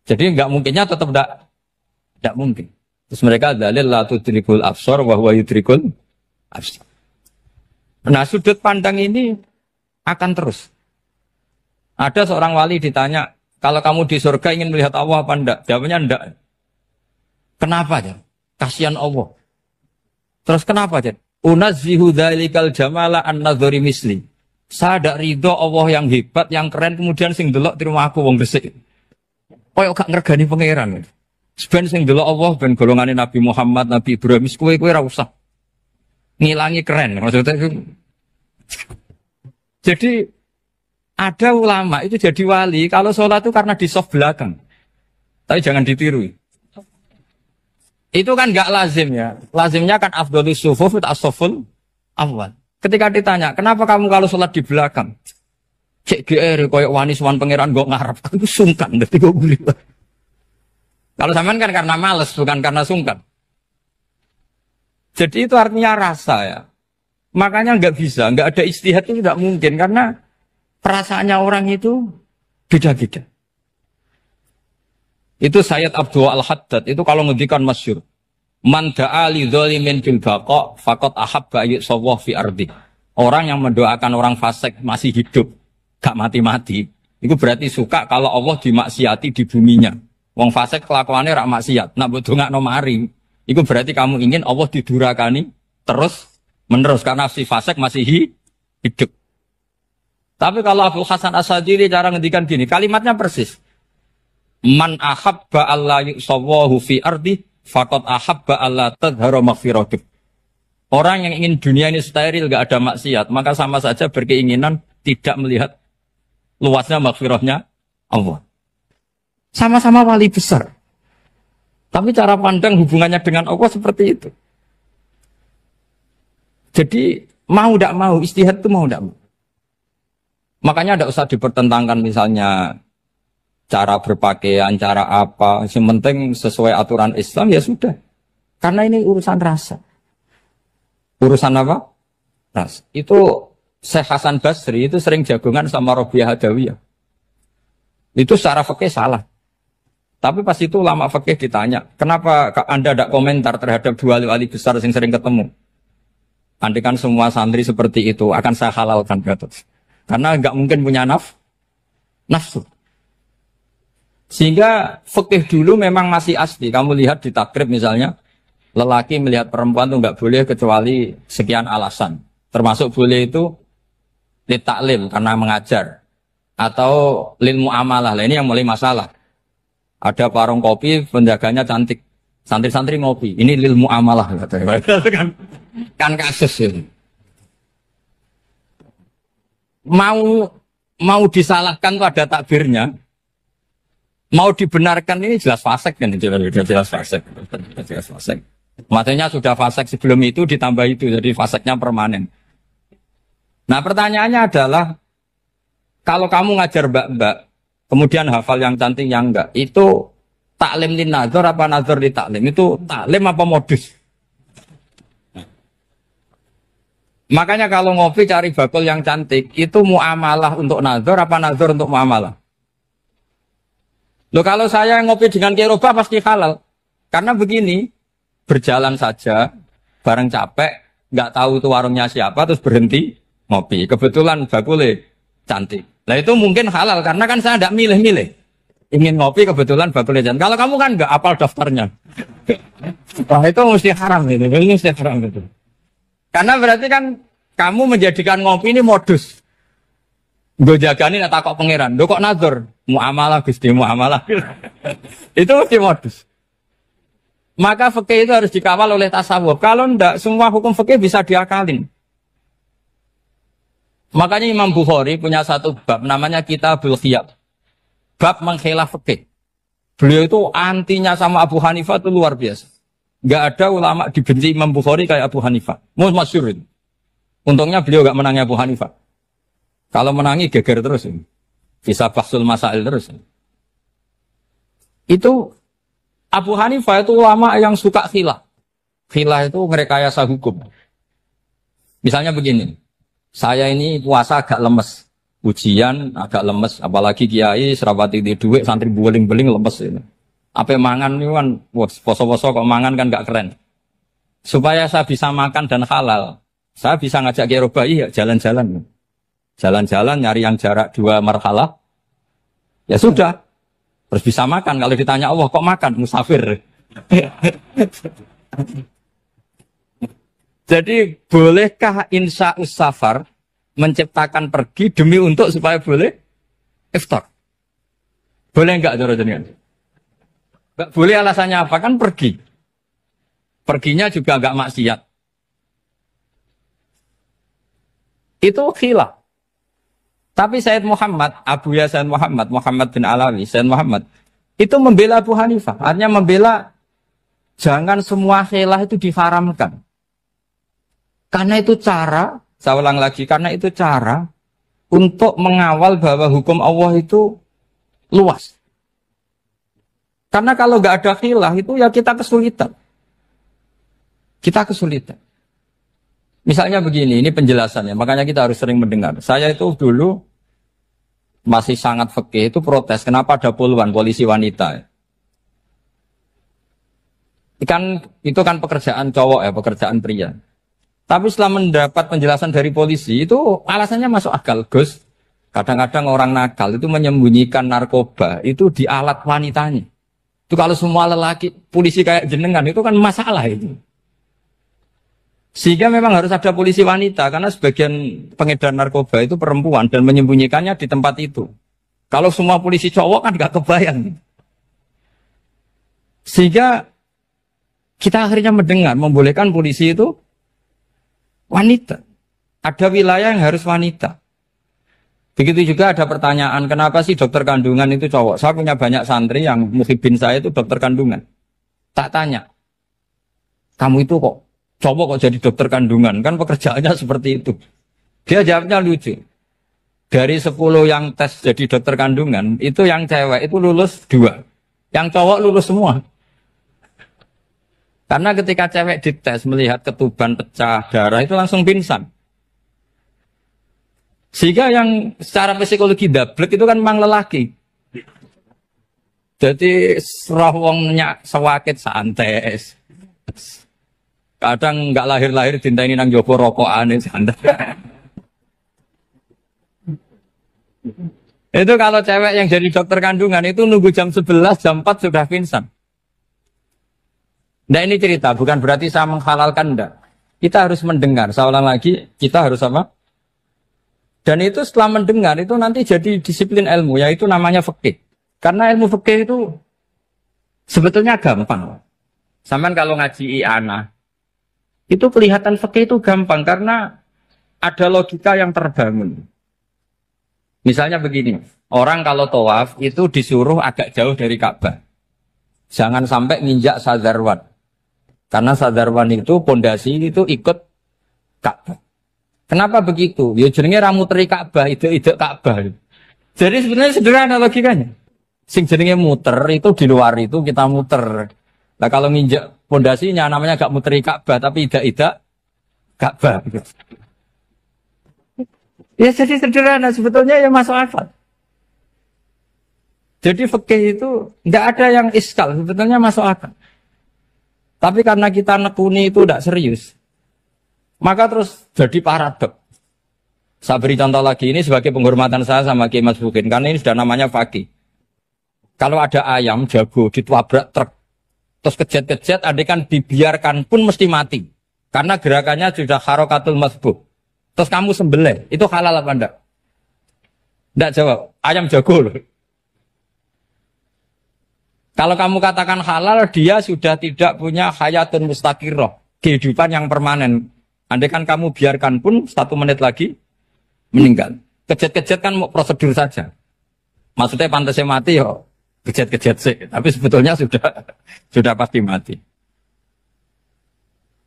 Jadi nggak mungkinnya tetap tidak mungkin. Terus mereka dalil la tudrikul absar wa huwa yudrikul absar. Nah, sudut pandang ini akan terus. Ada seorang wali ditanya, kalau kamu di surga ingin melihat Allah apa enggak? Jawabnya enggak. Kenapa ya? Kasihan Allah. Terus kenapa ya? Unazzihu dzalikal jamala an-nadhari misli. Saya tidak ridho Allah yang hebat, yang keren, kemudian sing delok terima aku wong resik. Koyok gak ngergani pangeran. Sebenarnya sing delok Allah ben golongane Nabi Muhammad, Nabi Ibrahim, kowe ra usah ngilangi keren. Maksudnya itu. Jadi ada ulama itu jadi wali kalau sholat itu karena di soft belakang. Tapi jangan ditiru. Itu kan gak lazim ya. Lazimnya kan afdhalus sufuf as-saful awal. Ketika ditanya, kenapa kamu kalau sholat di belakang? Cek GR, koyok wani suwan pangeran gak ngarep. Aku sungkan, jadi gue guli. Kalau sampean kan karena males, bukan karena sungkan. Jadi itu artinya rasa ya. Makanya nggak bisa, nggak ada ijtihad itu tidak mungkin. Karena perasaannya orang itu beda-beda. Itu Sayyid Abdul Al-Haddad, itu kalau ngendikan masyhur. Man da'a li dzalimin bil baqa faqad ahabba yusawwa fi ardi. Orang yang mendoakan orang fasik masih hidup, gak mati-mati, itu berarti suka kalau Allah dimaksiati di buminya. Wong fasik kelakuannya rak maksiat, nak mbok dongakno mari. Itu berarti kamu ingin Allah didurakani terus menerus karena si fasik masih hidup. Tapi kalau Abu Hasan As-Sadili cara ngendikan gini, kalimatnya persis. Man ahabba alla yusawwahu fi ardi faqad ahabba alla tadhhara maghfiratuh. Orang yang ingin dunia ini steril, gak ada maksiat, maka sama saja berkeinginan tidak melihat luasnya maghfirahnya Allah. Sama-sama wali besar. Tapi cara pandang hubungannya dengan Allah seperti itu. Jadi mau tidak mau, istihad itu mau tidak mau. Makanya tidak usah dipertentangkan misalnya cara berpakaian, cara apa. Yang penting sesuai aturan Islam ya sudah. Karena ini urusan rasa. Urusan apa? Rasa. Itu Syekh Hasan Basri itu sering jagongan sama Robiah Hadawiyah. Itu secara fikih salah. Tapi pas itu ulama fikih ditanya, kenapa Anda tidak komentar terhadap dua wali besar yang sering ketemu? Andaikan semua santri seperti itu akan saya halalkan, Gatot. Karena nggak mungkin punya nafsu. Sehingga fikih dulu memang masih asli. Kamu lihat di takrib misalnya, lelaki melihat perempuan itu nggak boleh kecuali sekian alasan. Termasuk boleh itu li taklim karena mengajar. Atau lil muamalah. Lah ini yang mulai masalah. Ada warung kopi, penjaganya cantik. Santri-santri ngopi. Ini lil muamalah. Kan kasus itu. Mau disalahkan tuh ada takbirnya. Mau dibenarkan ini jelas fasik kan, jelas fasik. Maksudnya sudah fasik sebelum itu ditambah itu, jadi fasiknya permanen. Nah pertanyaannya adalah, kalau kamu ngajar mbak-mbak, kemudian hafal yang cantik yang enggak, itu taklim di nazar apa nazar di taklim? Itu taklim apa modus? Makanya kalau ngopi cari bakul yang cantik, itu muamalah untuk nazar apa nazar untuk muamalah? Loh kalau saya ngopi dengan Kiroba pasti halal. Karena begini, berjalan saja, bareng capek, nggak tahu itu warungnya siapa, terus berhenti ngopi. Kebetulan bakulnya cantik. Nah itu mungkin halal, karena kan saya tidak milih-milih. Ingin ngopi, kebetulan bakulnya cantik. Kalau kamu kan nggak apal daftarnya. Wah itu mesti haram itu, mesti haram itu. Karena berarti kan kamu menjadikan ngopi ini modus. Gue jagain tak kok pangeran. Lo kok nazar? Muamalah Gusti muamalah. Itu mesti modus. Maka fikih itu harus dikawal oleh tasawuf. Kalau ndak semua hukum fikih bisa diakalin. Makanya Imam Bukhari punya satu bab namanya Kitabul Khiyab. Bab mengkhilaf fikih. Beliau itu antinya sama Abu Hanifah itu luar biasa. Enggak ada ulama dibenci Imam Bukhari kayak Abu Hanifah. Masyhur itu. Untungnya beliau enggak menangi Abu Hanifah. Kalau menangi geger terus ini. Bisa bahsul masail terus. Itu Abu Hanifah itu ulama yang suka khilaf. Khilaf itu merekayasa hukum. Misalnya begini. Saya ini puasa agak lemes. ujian agak lemes, apalagi kiai serapati di duit santri beling-beling lemes ini. Apa mangan ini kan, poso-poso kok mangan kan gak keren. Supaya saya bisa makan dan halal, saya bisa ngajak kiai Robai ya jalan-jalan. Jalan-jalan nyari yang jarak 2 marhalah, ya sudah. Terus bisa makan, kalau ditanya Allah kok makan, musafir. Jadi bolehkah insya safar menciptakan pergi demi untuk supaya boleh iftar? Boleh enggak cara jenengan? Enggak boleh, alasannya apa? Kan pergi. Perginya juga enggak maksiat. Itu khilaf. Tapi Sayyid Muhammad, Abu Ya Sayyid Muhammad, Muhammad bin Alawi, Sayyid Muhammad, itu membela Abu Hanifah. Artinya membela jangan semua khilaf itu diharamkan. Karena itu cara, saya ulang lagi, karena itu cara untuk mengawal bahwa hukum Allah itu luas. Karena kalau nggak ada khilaf itu ya kita kesulitan. Kita kesulitan. Misalnya begini, ini penjelasannya, makanya kita harus sering mendengar. Saya itu dulu masih sangat fikih itu protes, kenapa ada puluhan polisi wanita? Itu kan pekerjaan cowok ya, pekerjaan pria. Tapi setelah mendapat penjelasan dari polisi, itu alasannya masuk akal, Gus. Kadang-kadang orang nakal itu menyembunyikan narkoba, itu di alat wanitanya. Itu kalau semua lelaki, polisi kayak jenengan, itu kan masalah itu. Sehingga memang harus ada polisi wanita, karena sebagian pengedar narkoba itu perempuan, dan menyembunyikannya di tempat itu. Kalau semua polisi cowok kan gak kebayang. Sehingga kita akhirnya mendengar, membolehkan polisi itu wanita. Ada wilayah yang harus wanita. Begitu juga ada pertanyaan, kenapa sih dokter kandungan itu cowok? Saya punya banyak santri yang muhibin saya itu dokter kandungan. Tak tanya, kamu itu kok cowok kok jadi dokter kandungan? Kan pekerjaannya seperti itu. Dia jawabnya lucu. Dari 10 yang tes jadi dokter kandungan, itu yang cewek itu lulus 2. Yang cowok lulus semua. Karena ketika cewek dites melihat ketuban pecah darah itu langsung pingsan. Sehingga yang secara psikologi dablek itu kan memang lelaki. Jadi roh wongnya sewakit santai. Kadang nggak lahir-lahir cinta ini nang jopo rokokan santai. Itu kalau cewek yang jadi dokter kandungan itu nunggu jam 11, jam 4 sudah pingsan. Nah ini cerita, bukan berarti saya menghalalkan, enggak. Kita harus mendengar, saya ulang lagi, kita harus apa? Dan itu setelah mendengar, itu nanti jadi disiplin ilmu, yaitu namanya fikih. Karena ilmu fikih itu sebetulnya gampang. Sampai kalau ngaji i'anah, itu kelihatan fikih itu gampang, karena ada logika yang terbangun. Misalnya begini, orang kalau tawaf itu disuruh agak jauh dari Ka'bah. Jangan sampai nginjak sadarwan. Karena sadarwan itu pondasi itu ikut Ka'bah. Kenapa begitu? Ya jenenge ra muteri Ka'bah, ide-ide Ka'bah. Jadi sebenarnya sederhana logikanya. Sing jenenge muter itu di luar itu kita muter. Nah kalau nginjak pondasinya namanya gak muteri Ka'bah tapi ide-ide Ka'bah. Ya jadi sederhana sebetulnya ya masuk akal. Jadi fikih itu enggak ada yang iskal, sebetulnya masuk akal. Tapi karena kita nekuni itu tidak serius, maka terus jadi paradok. Saya beri contoh lagi, ini sebagai penghormatan saya sama Kiai Mas Bukin, karena ini sudah namanya fakih. Kalau ada ayam jago ditwabrak truk, terus kejet-kejet, adekan dibiarkan pun mesti mati. Karena gerakannya sudah harokatul masbuh. Terus kamu sembelih, itu halal apa enggak? Enggak jawab, ayam jago loh. Kalau kamu katakan halal, dia sudah tidak punya hayatun mustaqirroh, kehidupan yang permanen. Andai kan kamu biarkan pun 1 menit lagi meninggal. Kejet-kejet kan mau prosedur saja. Maksudnya pantasnya mati ya kejet-kejet sih, tapi sebetulnya sudah pasti mati.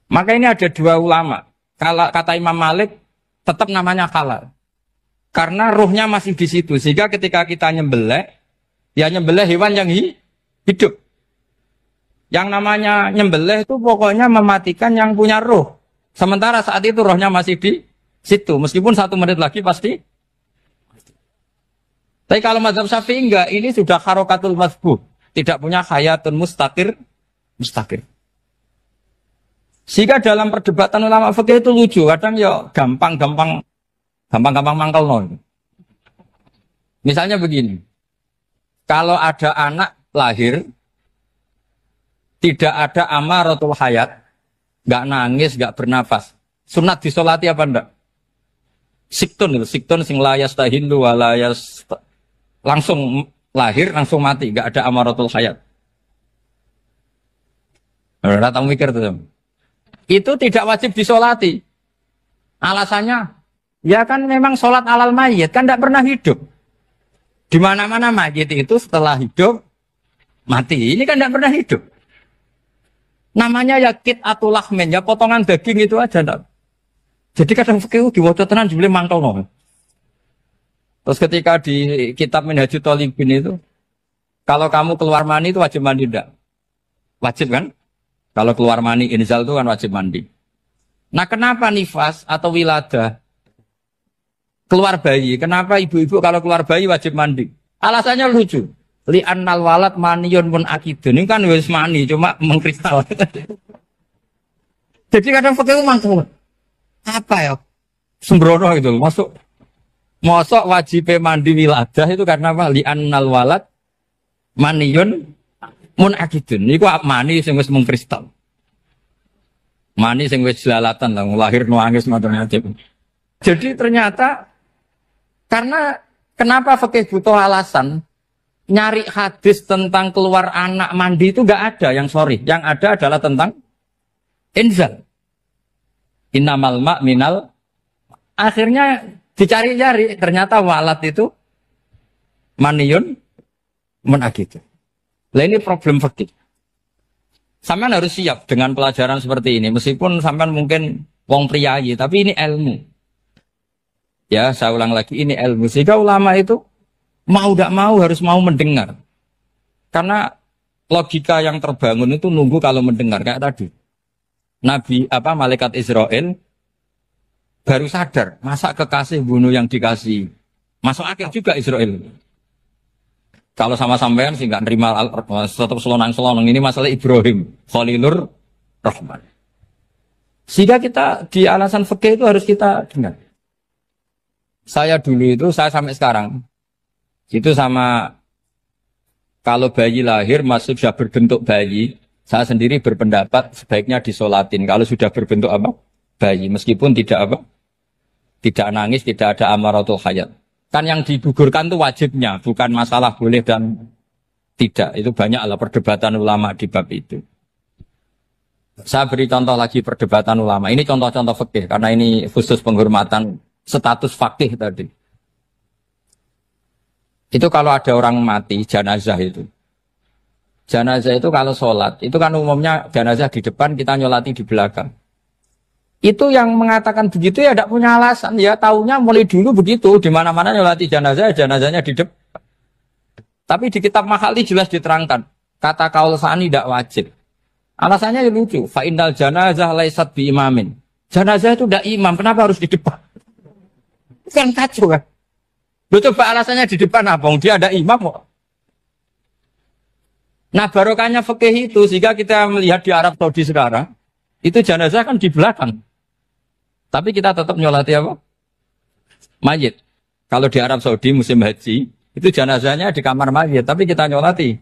Maka ini ada 2 ulama. Kalau kata Imam Malik tetap namanya halal. Karena ruhnya masih di situ, sehingga ketika kita nyembelih, ya nyembelih hewan yang hidup. Yang namanya nyembelih itu pokoknya mematikan yang punya roh. Sementara saat itu rohnya masih di situ. Meskipun 1 menit lagi pasti. Tapi kalau mazhab Syafi'i enggak, ini sudah harokatul mazbuh, tidak punya hayatun mustaqir. Sehingga dalam perdebatan ulama fikih itu lucu, kadang ya gampang mangkel no. Misalnya begini, kalau ada anak lahir tidak ada amaratul hayat, nggak nangis, nggak bernafas, sunat disolati apa enggak? Siktun sing layas tahindu walayas, langsung lahir langsung mati, nggak ada amaratul hayat. Udah tahu mikir tuh. Itu tidak wajib disolati. Alasannya, ya kan memang sholat alal mayit kan tidak pernah hidup. Di mana-mana mayit itu setelah hidup mati. Ini kan tidak pernah hidup. Namanya ya qit'atul lahmin, ya potongan daging itu aja. Enggak. Jadi kadang fikih diwaca tenan jebule mangkel no. Terus ketika di kitab Minhajul Thalibin itu, kalau kamu keluar mani itu wajib mandi enggak? Wajib kan? Kalau keluar mani inzal itu kan wajib mandi. Nah kenapa nifas atau wiladah keluar bayi? Kenapa ibu-ibu kalau keluar bayi wajib mandi? Alasannya lucu. Li'annal walad maniyun pun akidun. Ini kan wis mani cuma mengkristal. Jadi kadang fikih mangkel. Apa ya? Sembrono gitu. Masuk wajib mandi wiladah itu karena apa? Li'annal walad maniyun mun akidun. Niku mani sing wis mengkristal. Mani sing wis jelalatan lah lahir nuangis ngoten. Jadi ternyata karena kenapa fikih butuh alasan nyari hadis tentang keluar anak mandi itu enggak ada yang sorry. Yang ada adalah tentang inzal. Innamal ma' minal. Akhirnya dicari-cari ternyata walad itu maniyun mun akidun. Lah ini problem fikih. Sampean harus siap dengan pelajaran seperti ini. Meskipun sampean mungkin wong priayi, tapi ini ilmu. Ya, saya ulang lagi, ini ilmu. Sehingga ulama itu mau tidak mau harus mau mendengar. Karena logika yang terbangun itu nunggu kalau mendengar kayak tadi. Malaikat Israel baru sadar, masa kekasih bunuh yang dikasih. Masuk akal juga Israel. Kalau sama sampean sih nggak nerima tetap selonang-selonang ini masalah Ibrahim Khalilur Rahman. Sehingga kita di alasan fikih itu harus kita dengar. Saya dulu itu saya sampai sekarang itu sama kalau bayi lahir masih sudah berbentuk bayi, saya sendiri berpendapat sebaiknya disolatin kalau sudah berbentuk apa bayi meskipun tidak nangis, tidak ada amaratul hayat. Kan yang digugurkan itu wajibnya, bukan masalah boleh dan tidak. Itu banyaklah perdebatan ulama di bab itu. Saya beri contoh lagi perdebatan ulama. Ini contoh-contoh fikih, karena ini khusus penghormatan status fakih tadi. Itu kalau ada orang mati, jenazah itu. Jenazah itu kalau sholat, itu kan umumnya jenazah di depan, kita nyolati di belakang. Itu yang mengatakan begitu ya tidak punya alasan ya taunya mulai dulu begitu di mana-mana nyolati jenazahnya di depan. Tapi di kitab Makhali jelas diterangkan kata kaul sani tidak wajib. Alasannya ya lucu. Fa innal janazah laisat bi imamin. Jenazah itu tidak imam, kenapa harus di depan? Kan kacau kan? Lu coba alasannya di depan apa? Dia ada imam kok. Nah barokahnya fikih itu sehingga kita melihat di Arab Saudi sekarang itu jenazah kan di belakang. Tapi kita tetap nyolati apa? Mayit. Kalau di Arab Saudi musim haji, itu jenazahnya di kamar mayit, tapi kita nyolati.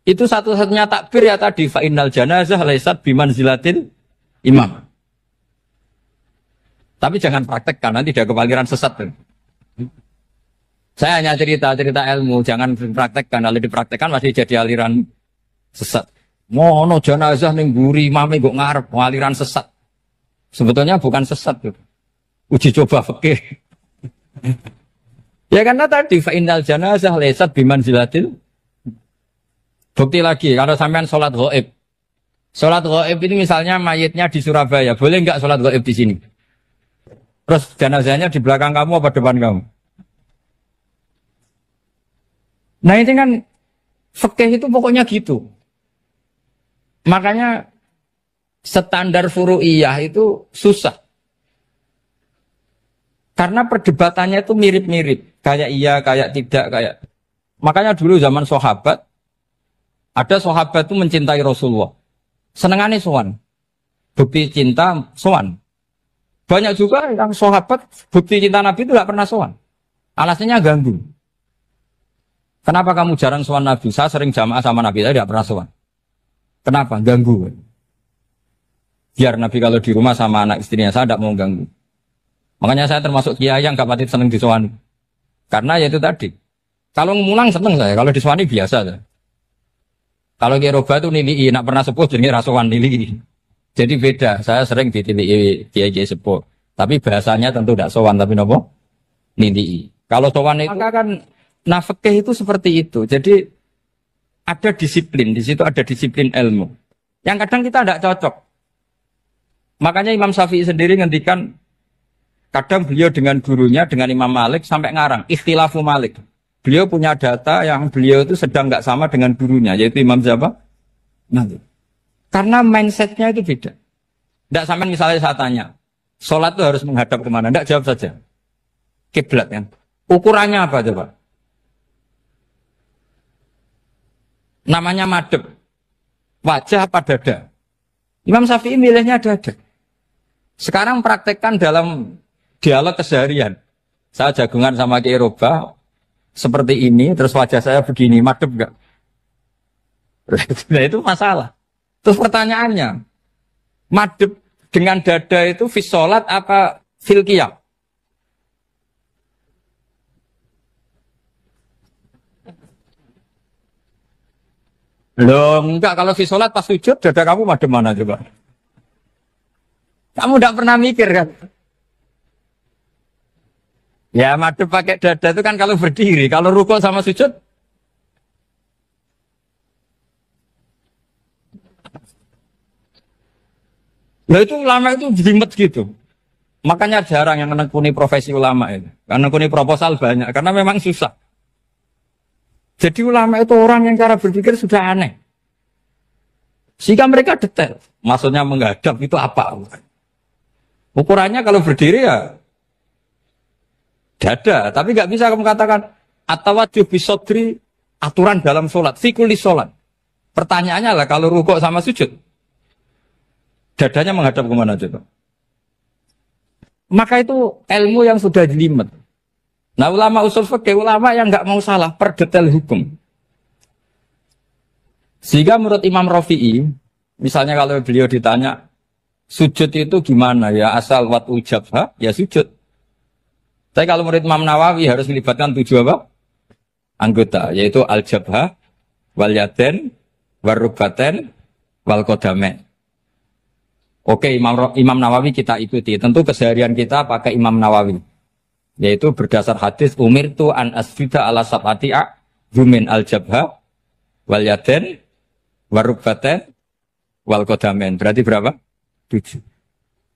Itu satu-satunya takbir ya tadi, fa innal janazah laisat bimanzilatil imam. Tapi jangan praktekkan, nanti dia kepaliran sesat. Saya hanya cerita ilmu, jangan praktekkan. Kalau dipraktekkan masih jadi aliran sesat. Mono jenazah ning mburi imame kok ngarep aliran sesat. Sebetulnya bukan sesat tuh. Uji coba fikih. Ya karena tadi fa innal janazah laisat bimanzilatil. Bukti lagi kalau sampean sholat ghaib. Sholat ghaib ini misalnya mayitnya di Surabaya, boleh enggak sholat ghaib di sini? Terus jenazahnya di belakang kamu apa depan kamu? Nah ini kan fikih itu pokoknya gitu. Makanya standar furu'iyah itu susah. Karena perdebatannya itu mirip-mirip, kayak iya, kayak tidak, kayak. Makanya dulu zaman sahabat, ada sahabat itu mencintai Rasulullah. Senengannya sowan. Bukti cinta sowan. Banyak juga yang sahabat bukti cinta Nabi itu tidak pernah sowan. Alasannya ganggu. Kenapa kamu jarang sowan Nabi? Saya sering jamaah sama Nabi, saya tidak pernah sowan. Kenapa? Ganggu. Biar Nabi kalau di rumah sama anak istrinya, saya tidak mau ganggu. Makanya saya termasuk kiai yang gak pati seneng disowani. Karena ya itu tadi. Kalau ngulang seneng saya, kalau disowani biasa saya. Kalau kiai roba itu nilai, nak pernah sepuh jadi rasuan nilai. Jadi beda, saya sering ditilii kiai sepuh. Tapi bahasanya tentu tidak sowan, tapi nopo nilai. Kalau sowan itu maka kan nafkah itu seperti itu. Jadi ada disiplin, di situ ada disiplin ilmu. Yang kadang kita tidak cocok. Makanya Imam Syafi'i sendiri ngendikan kadang beliau dengan gurunya, dengan Imam Malik sampai ngarang, ikhtilafu Malik. Beliau punya data yang beliau itu sedang nggak sama dengan gurunya, yaitu Imam siapa? Malik. Karena mindsetnya itu beda. Tidak sampai misalnya saya tanya, sholat itu harus menghadap kemana? Tidak, jawab saja. Kiblat kan. Ukurannya apa coba? Namanya madhep. Wajah apa dada? Imam Syafi'i milihnya dada. Sekarang praktekkan dalam dialog keseharian. Saya jagungan sama Kiai Roba seperti ini, terus wajah saya begini, madhep enggak? Nah itu masalah. Terus pertanyaannya, madhep dengan dada itu fis sholat apa fil qiyam? Loh enggak, kalau fis sholat pas sujud dada kamu madhep mana coba? Kamu enggak pernah mikir kan? Ya madhep pakai dada itu kan kalau berdiri, kalau rukuk sama sujud. Nah itu ulama itu jimat gitu. Makanya jarang yang menekuni profesi ulama itu. Karena menekuni proposal banyak, karena memang susah. Jadi ulama itu orang yang cara berpikir sudah aneh. Sehingga mereka detail. Maksudnya menghadap itu apa? Ukurannya kalau berdiri ya dada, tapi nggak bisa kamu katakan atawajjuh bisodri aturan dalam sholat, fikuli sholat. Pertanyaannya lah kalau rukuk sama sujud, dadanya menghadap kemana coba? Maka itu ilmu yang sudah jelimet. Nah ulama usul fikih, ulama yang nggak mau salah per detail hukum. Sehingga menurut Imam Rafi'i, misalnya kalau beliau ditanya sujud itu gimana ya, asal wat ujabha ya sujud. Tapi kalau murid Imam Nawawi harus melibatkan 7 apa? Anggota, yaitu al-jabhah, wal yaden, warubaten, wal kodame. Oke, Imam Nawawi kita ikuti. Tentu keseharian kita pakai Imam Nawawi. Yaitu berdasar hadis umirtu an asjuda ala sab'ati a'zumin al-jabhah, wal yaden, warubaten, wal kodamen. Berarti berapa? 7.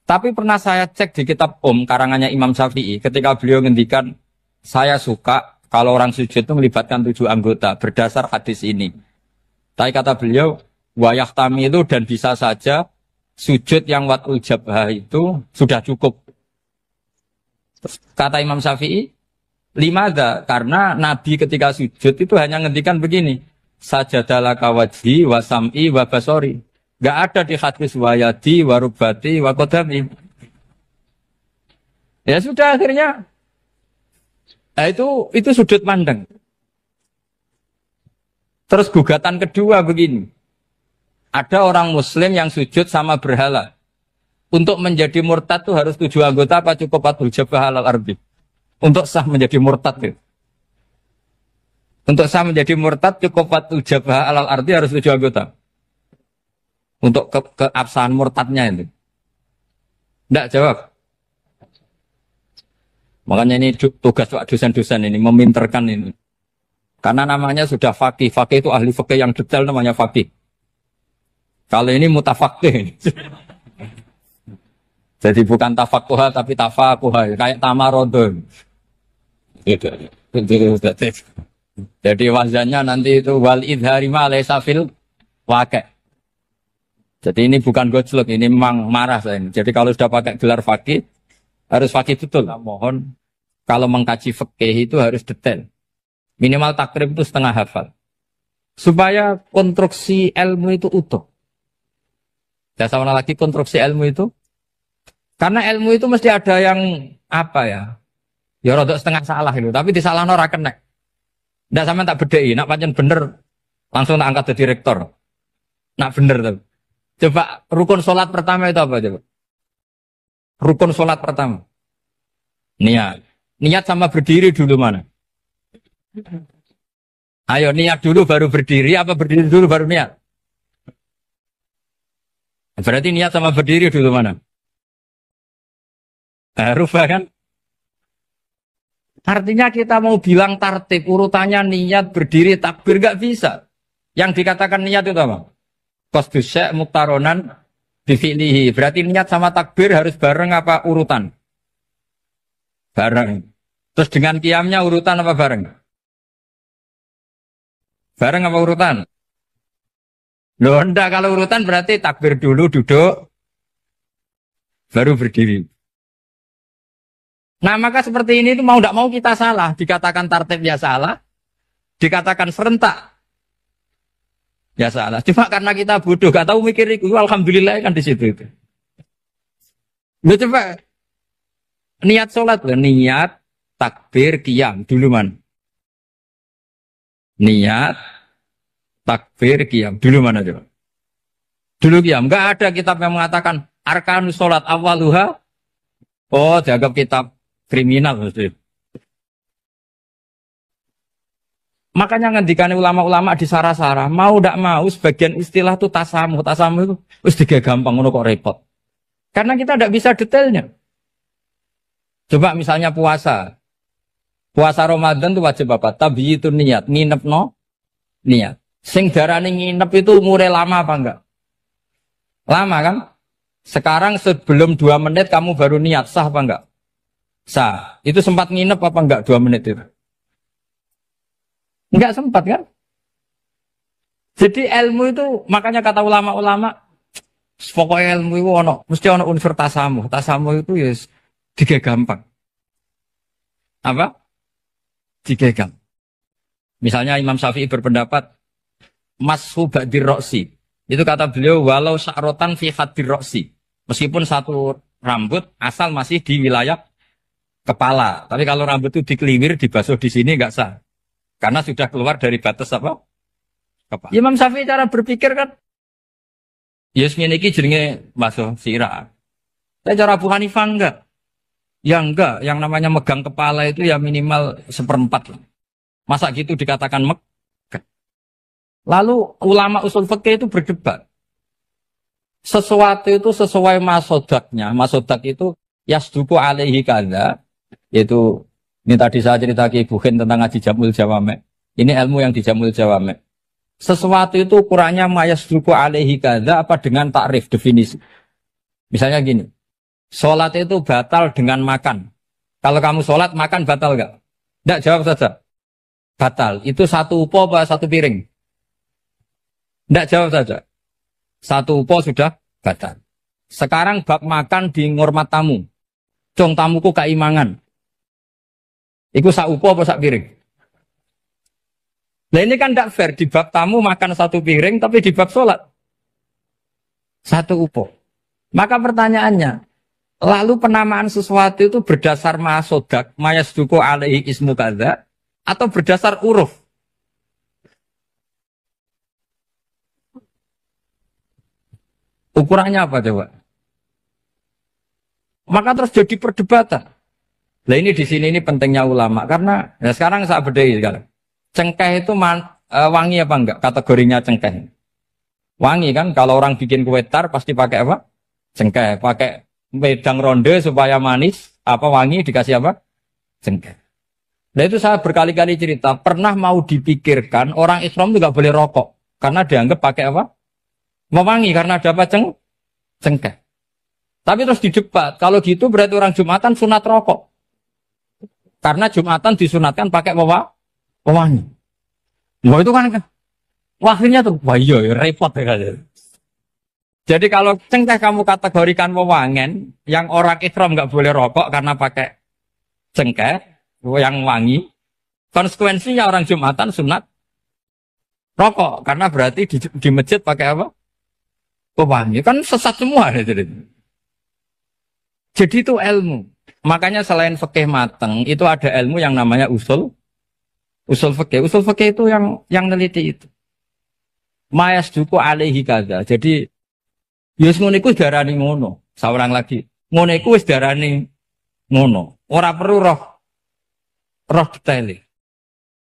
Tapi pernah saya cek di kitab karangannya Imam Syafi'i, ketika beliau ngendikan, saya suka kalau orang sujud itu melibatkan 7 anggota berdasar hadis ini. Tapi kata beliau, wayah tami itu dan bisa saja sujud yang watul jabhah itu sudah cukup. Kata Imam Syafi'i, limada, karena Nabi ketika sujud itu hanya ngendikan begini, sajadalaka wajhi wa sam'i wa basori. Gak ada di hadis wayadi, warubati, wakodami. Ya sudah akhirnya. Nah itu sudut pandang. Terus gugatan kedua begini. Ada orang muslim yang sujud sama berhala. Untuk menjadi murtad itu harus 7 anggota apa cukup atul jabah alal ardi? Untuk sah menjadi murtad itu. Untuk sah menjadi murtad cukup atul jabah alal ardi harus 7 anggota. Untuk keabsahan murtadnya itu. Tidak jawab. Makanya ini tugas dosen-dosen ini, meminterkan ini. Karena namanya sudah faqih. Faqih itu ahli faqih yang detail namanya faqih. Kalau ini mutafaqih. Jadi bukan tafakuha tapi tafakuha. Kayak tamarodon. Gitu. Jadi wazannya nanti itu wal idhari ma laysa fil waqi'. Jadi ini bukan gojlok, ini memang marah saya ini. Jadi kalau sudah pakai gelar fakih, Harus fakih betul. Nah, mohon kalau mengkaji fikih itu harus detail. Minimal takrib itu setengah hafal. Supaya konstruksi ilmu itu utuh. Ya sama lagi konstruksi ilmu itu. Karena ilmu itu mesti ada yang apa ya? Ya rodok setengah salah itu, tapi disalahno ora kena. Ndak sampean tak bedheki, nak pancen bener langsung tak angkat jadi rektor. Nak bener tuh. Coba rukun sholat pertama itu apa coba? Rukun sholat pertama. Niat. Niat sama berdiri dulu mana? Ayo niat dulu baru berdiri, apa berdiri dulu baru niat? Berarti niat sama berdiri dulu mana? Rubah kan? Artinya kita mau bilang tartib, urutannya niat, berdiri, takbir, nggak bisa. Yang dikatakan niat itu apa? Qasdus syai' muktaronan bifi'lihi. Berarti niat sama takbir harus bareng apa urutan? Bareng. Terus dengan qiyamnya urutan apa bareng? Bareng apa urutan? Loh enggak, kalau urutan berarti takbir dulu, duduk, baru berdiri. Nah maka seperti ini itu mau tidak mau kita salah. Dikatakan tartib ya salah. Dikatakan serentak ya salah. Cuma karena kita bodoh, gak tahu mikir itu. Alhamdulillah kan di situ itu. Lu coba niat sholat loh. Niat, takbir, qiyam. Dulu man. Niat, takbir, qiyam. Dulu mana coba? Dulu qiyam. Gak ada kitab yang mengatakan arkanus sholat awaluha. Oh dianggap kitab kriminal maksudnya. Makanya ngendikane ulama-ulama di sarah-sarah, mau ndak mau sebagian istilah itu tasamuh. Tasamuh itu wis digawe gampang ngono kok repot. Karena kita ndak bisa detailnya. Coba misalnya puasa. Puasa Ramadan itu wajib apa? Tabyitun niat, nginepno niat. Sing darane nginep itu umure lama apa enggak? Lama kan? Sekarang sebelum 2 menit kamu baru niat, sah apa enggak? Sah. Itu sempat nginep apa enggak 2 menit itu? Enggak sempat kan? Jadi ilmu itu, makanya kata ulama-ulama, pokoknya ilmu itu mesti ono unsur tasamuh. Tasamuh itu ya tiga gampang. Apa? Tiga gampang. Misalnya Imam Syafi'i berpendapat, mashu ba'dir roksi. Itu kata beliau, walau sya'rotan fi hadir roksi. Meskipun satu rambut asal masih di wilayah kepala. Tapi kalau rambut itu dikeliwir, dibasuh di sini nggak sah. Karena sudah keluar dari batas apa? Kepala. Imam Syafi'i cara berpikir kan, yes ini jenenge basuh sirah. Tapi cara Abu Hanifah enggak. Ya enggak, yang namanya megang kepala itu ya minimal 1/4. Masa gitu dikatakan megah. Lalu ulama usul fikih itu berdebat. Sesuatu itu sesuai masodaknya. Masodak itu yasduku alaihi kadza. Yaitu, ini tadi saya cerita ke Ibu Khin tentang ngaji Jamul Jawame. Ini ilmu yang di Jamul Jawame. Sesuatu itu ukurannya yasduku alaihi kadza apa dengan takrif, definisi. Misalnya gini. Sholat itu batal dengan makan. Kalau kamu sholat, makan batal enggak? Enggak, jawab saja. Batal. Itu satu upo apa satu piring? Enggak, jawab saja. Satu upo sudah batal. Sekarang bab makan di ngurmat tamu. Cung tamuku keimangan. Iku sak upo apa sak piring? Nah ini kan tidak fair. Di bab tamu makan satu piring, tapi di bab sholat satu upo. Maka pertanyaannya, lalu penamaan sesuatu itu berdasar masodak, mayasduku alaihi ismu kadza, atau berdasar uruf? Ukurannya apa coba? Maka terus jadi perdebatan. Nah ini di sini ini pentingnya ulama karena ya sekarang saya bedai sekarang. Cengkeh itu wangi apa enggak? Kategorinya cengkeh. Wangi kan? Kalau orang bikin kue tar pasti pakai apa? Cengkeh. Pakai wedang ronde supaya manis. Apa wangi dikasih apa? Cengkeh. Nah itu saya berkali-kali cerita. Pernah mau dipikirkan orang Islam itu nggak boleh rokok karena dianggap pakai apa? Mewangi karena ada apa? Cengkeh. Tapi terus didebat. Kalau gitu berarti orang Jumatan sunat rokok. Karena Jumatan disunatkan pakai pewangi. Wah itu kan. Wah akhirnya tuh. Wah iya repot ya. Jadi kalau cengkeh kamu kategorikan wewangen, yang orang ihram nggak boleh rokok karena pakai cengkeh, yang wangi. Konsekuensinya orang Jumatan sunat rokok karena berarti di masjid pakai apa? Pewangi. Kan sesat semua. Jadi itu ilmu. Makanya selain fikih mateng, itu ada ilmu yang namanya usul fikih. Usul fikih itu yang neliti itu. Mayas duku alaihi kaza. Jadi yus ngono iku darani ngono. Saurang lagi. Ngono iku wis darani ngono. Ora perlu roh detail.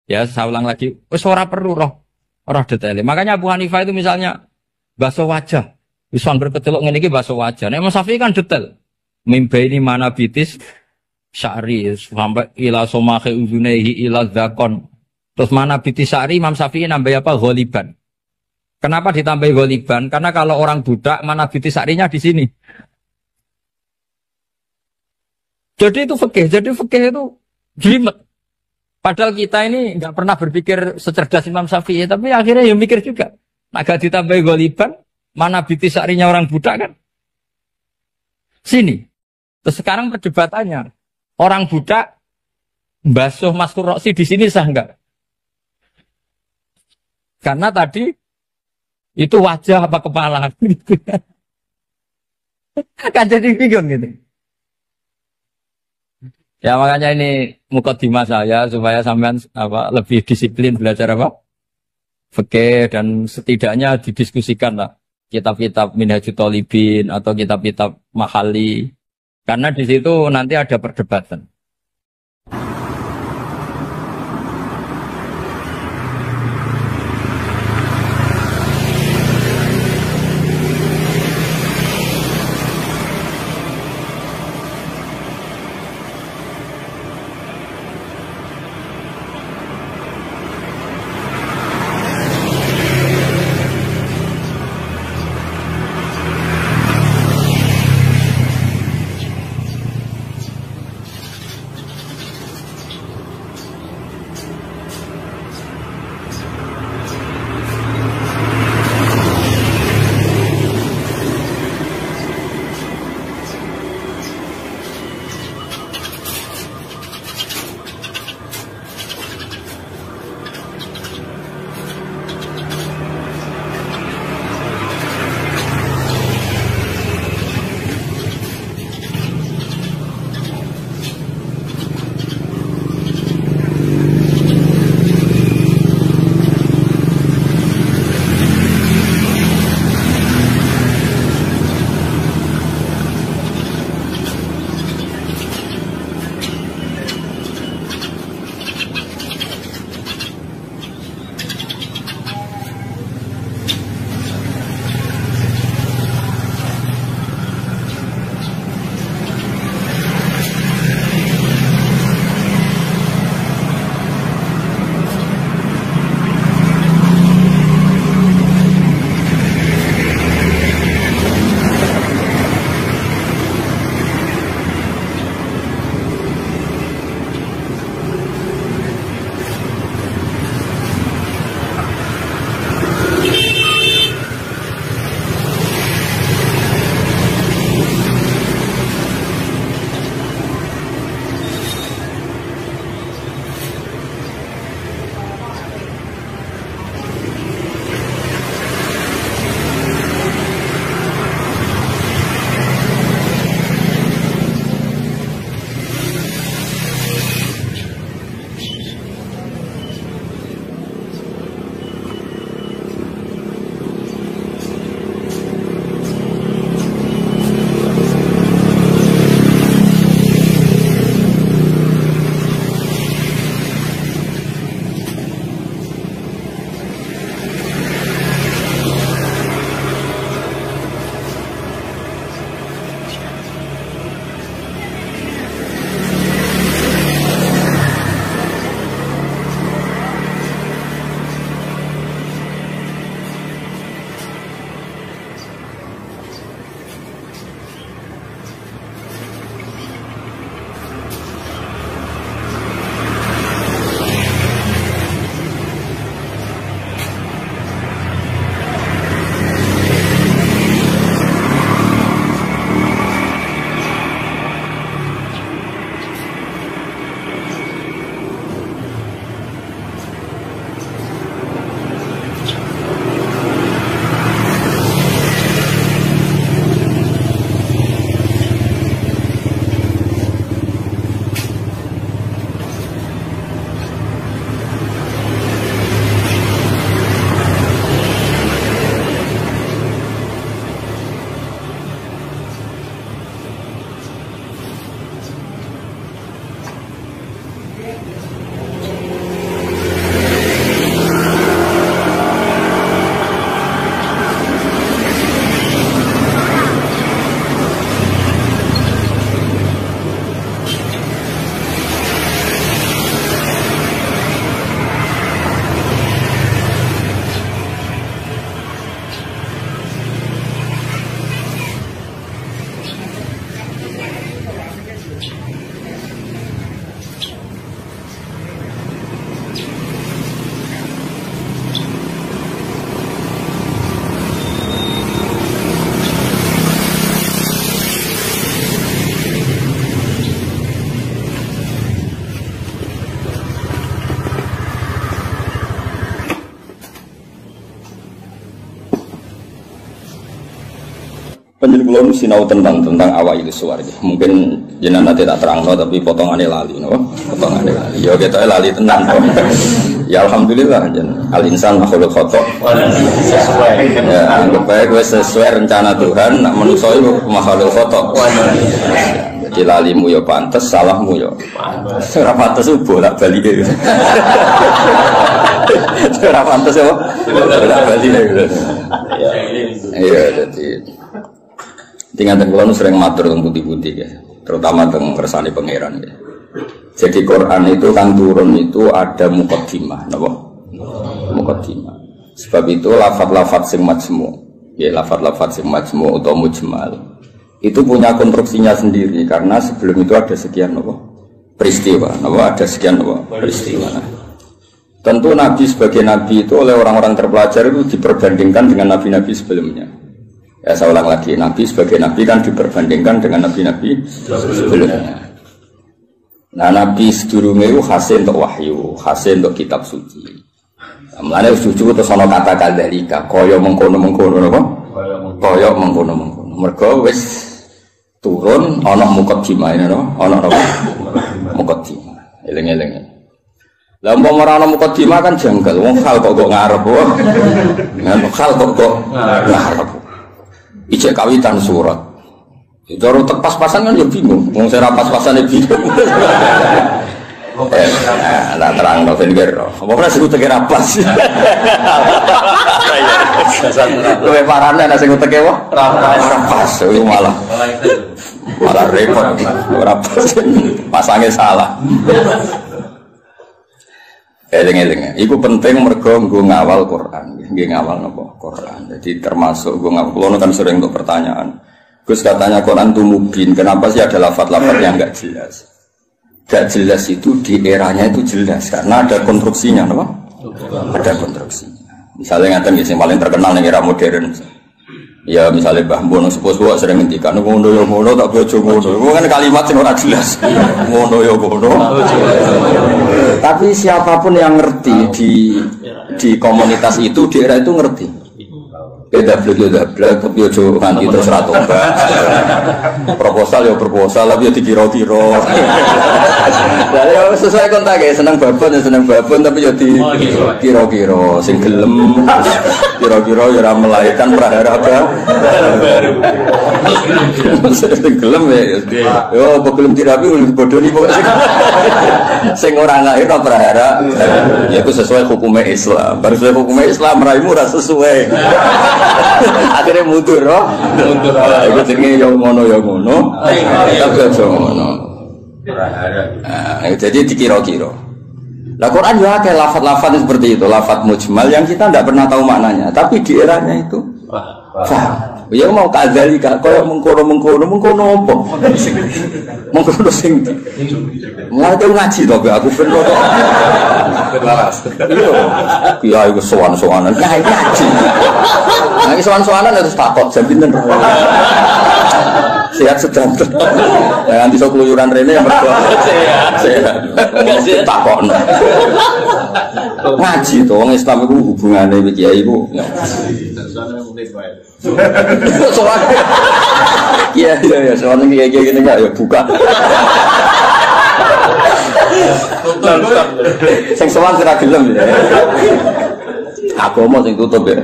Ya, saya ulang lagi. Wis ora perlu roh detail. Makanya Abu Hanifah itu misalnya basuh wajah. Wis anggar kecelok ngene iki basuh wajah. Nek Imam Syafi'i kan detail. Mimbaini mana bitis sya'ri sampai ila somahe uzunehi ila zakon. Terus mana bitis sya'ri Imam Syafi'i nambah apa? Ghaliban. Kenapa ditambah ghaliban? Karena kalau orang budak mana bitis sya'rinya di sini. Jadi itu fikih. Jadi fikih itu jelimet. Padahal kita ini nggak pernah berpikir secerdas Imam Syafi'i, tapi akhirnya ya mikir juga. Agak ditambah ghaliban, mana bitis sya'rinya orang budak kan? Sini. Terus sekarang perdebatannya, orang budak basuh maskur roksi di sini sah enggak? Karena tadi itu wajah apa kepala, kan jadi bingung gitu. Ya makanya ini mukadimah saya supaya sampean lebih disiplin belajar fikih dan setidaknya didiskusikan lah kitab-kitab Minhajut Thalibin atau kitab-kitab Mahali. Karena di situ nanti ada perdebatan. Penjelasan sinau tentang awal itu suara. Mungkin jenengan nanti tak terang tapi potongannya lali, no? Potongannya lali. Ya kita lali tenang. Ya alhamdulillah jen. Al insan makhluk khotok. Sesuai. Ya anggap baik gue sesuai rencana Tuhan. Nak manusia itu makhluk khotok. Jadi lalimu ya pantas, salahmu ya. Ora pantas itu bolak balik. Ora pantas ya. Bolak balik. Iya jadi. Tinggal tenggelam sering matur tentang putih-putih ya, terutama tentang kersane pangeran ya. Jadi Quran itu kan turun itu ada muqaddimah, napa? Muqaddimah. Sebab itu lafaz-lafaz sing majmu, ya lafaz-lafaz sing majmu atau mujmal. Itu punya konstruksinya sendiri karena sebelum itu ada sekian napa? Peristiwa, napa? Ada sekian napa? Peristiwa. Nah, tentu Nabi sebagai Nabi itu oleh orang-orang terpelajar itu diperbandingkan dengan Nabi-Nabi sebelumnya. Ya saya ulang lagi, Nabi sebagai Nabi kan diperbandingkan dengan Nabi-Nabi sebelumnya. Nah Nabi sedurunge itu hasil untuk wahyu, hasil untuk kitab suci. Mulane suci terus ana kata kadzalika, kaya mengkono-mengkono napa? Kaya mengkono-mengkono. Mergo wis turun ana muqaddimah napa? Ana napa? Muqaddimah. Eling-eling. Lah umpama ora ana muqaddimah kan janggal, wong hal kok ngarep wae. Nang hal kok ngarep. Ijek kawitan surat. Itu harus pas-pasan kan ya bingung. Wong saya pas-pasan ya bingung. Nah terang no finger. Pokoknya sing uteke pas. Luwe parane nek sing uteke wae pas. Iku malah repot. Ora pas. Pasange salah. Eling-eling. Iku penting mergo nggo ngawal Quran. Nggih ngawal napa? Quran. Jadi termasuk nggo ngawal. Kulo kan sering untuk pertanyaan. Gus katanya Quran itu mubin. Kenapa sih ada lafaz-lafaz yang enggak jelas? Enggak jelas itu di eranya itu jelas karena ada konstruksinya, napa? Ada konstruksinya. Misalnya ngaten sing paling terkenal ning era modern. Ya misalnya Mbah Bono sepuh-sepuh sering ngendikan ngono ya ngono tak bojo ngono. Itu kan kalimat sing ora jelas. Ngono ya ngono. Tapi siapapun yang ngerti di komunitas itu di era itu ngerti. Beda blek tapi ojo nganti terus ra tobat. Proposal ya proposal tapi ya dikira-kira. Lah ya sesuai kontak ya seneng babon tapi ya dikira-kira sing gelem kira-kira ya ora melahirkan prahara baru. Sing gelem ya yo belum dirapi bodoni kok sing ora lahir ta prahara. Ya itu sesuai hukum Islam. Baru sesuai hukum Islam raimu ora sesuai. Akhirnya mundur, oh? Mundur. Itu jenenge yang ngono, tapi aja ngono. Jadi dikira-kira. Lah Quran juga kayak lafaz-lafaz seperti itu, lafaz mujmal yang kita tidak pernah tahu maknanya, tapi di eranya itu paham. Ya mau kadzalika, kaya mengkono apa? Mengkono sing. Mulai ngaji to aku ben kok. Iya, iku sowan-sowanan ngaji. Nek sowan-sowanan harus takok jam pinten. Sehat sedang. Nanti sok keluyuran rene yang mergo. Sehat. Takokno. Ngaji to wong Islam iku hubungane iki kiai iku. Soal iya soal ini kayak gini nggak ya buka sing soal kira gelem ya aku mau sing tutup ya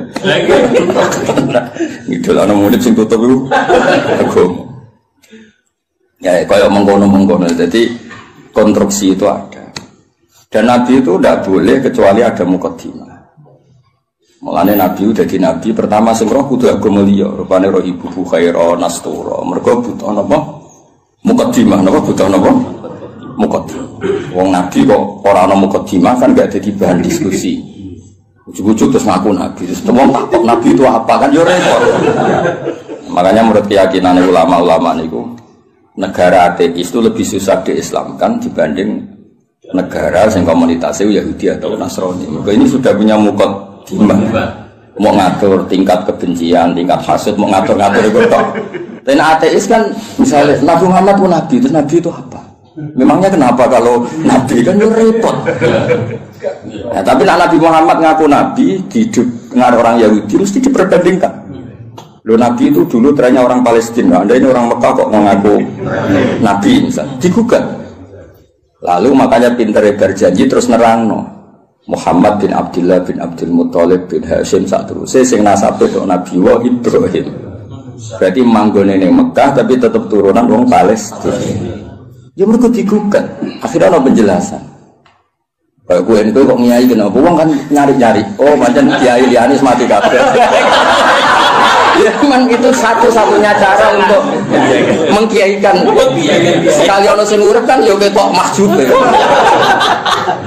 gitu lah murid sing tutup itu aku ya kayak mengkono jadi konstruksi itu ada dan Nabi itu tidak boleh kecuali ada muqaddimah. Mulane Nabi udah di Nabi pertama sing roh kudu agama liya, rupane roh ibu khaira nastura. Mergo butuh napa? Muqaddimah, napa butuh napa? Muqaddimah. Wong Nabi kok ora ana muqaddimah kan gak dadi bahan diskusi. Ujug-ujug terus ngaku Nabi, terus wong takok Nabi itu apa kan yo repot. Makanya menurut keyakinan ulama-ulama niku negara ateis itu lebih susah diislamkan dibanding negara yang komunitasnya Yahudi atau Nasrani. Mereka ini sudah punya muqaddimah. Mau ngatur tingkat kebencian, tingkat hasad, mau ngatur-ngatur itu toh. Dan ateis kan misalnya Nabi Muhammad pun Nabi, terus Nabi itu apa? Memangnya kenapa kalau Nabi kan repot? Nah, tapi Nabi Muhammad ngaku Nabi di dengar orang Yahudi mesti diperbandingkan. Lo Nabi itu dulu trennya orang Palestina, Anda ini orang Mekah kok mengaku Nabi misalnya, digugat. Lalu makanya pinter berjanji terus nerangno Muhammad bin Abdullah bin Abdul Muthalib bin Hashim saterusé sing nasabe tok Nabi wa Ibrahim. Berarti manggone ning Mekah tapi tetap turunan wong Palestina. Ya mergo digugat. Akhirnya ana penjelasan. Kayak gue itu kok ngiyai kenapa? Wong kan nyari-nyari. Oh, pancen kiai liyane mati kabeh. Ya memang itu satu-satunya cara untuk mengkiaikan. Sekali ono sing urip kan yo ketok mahjub.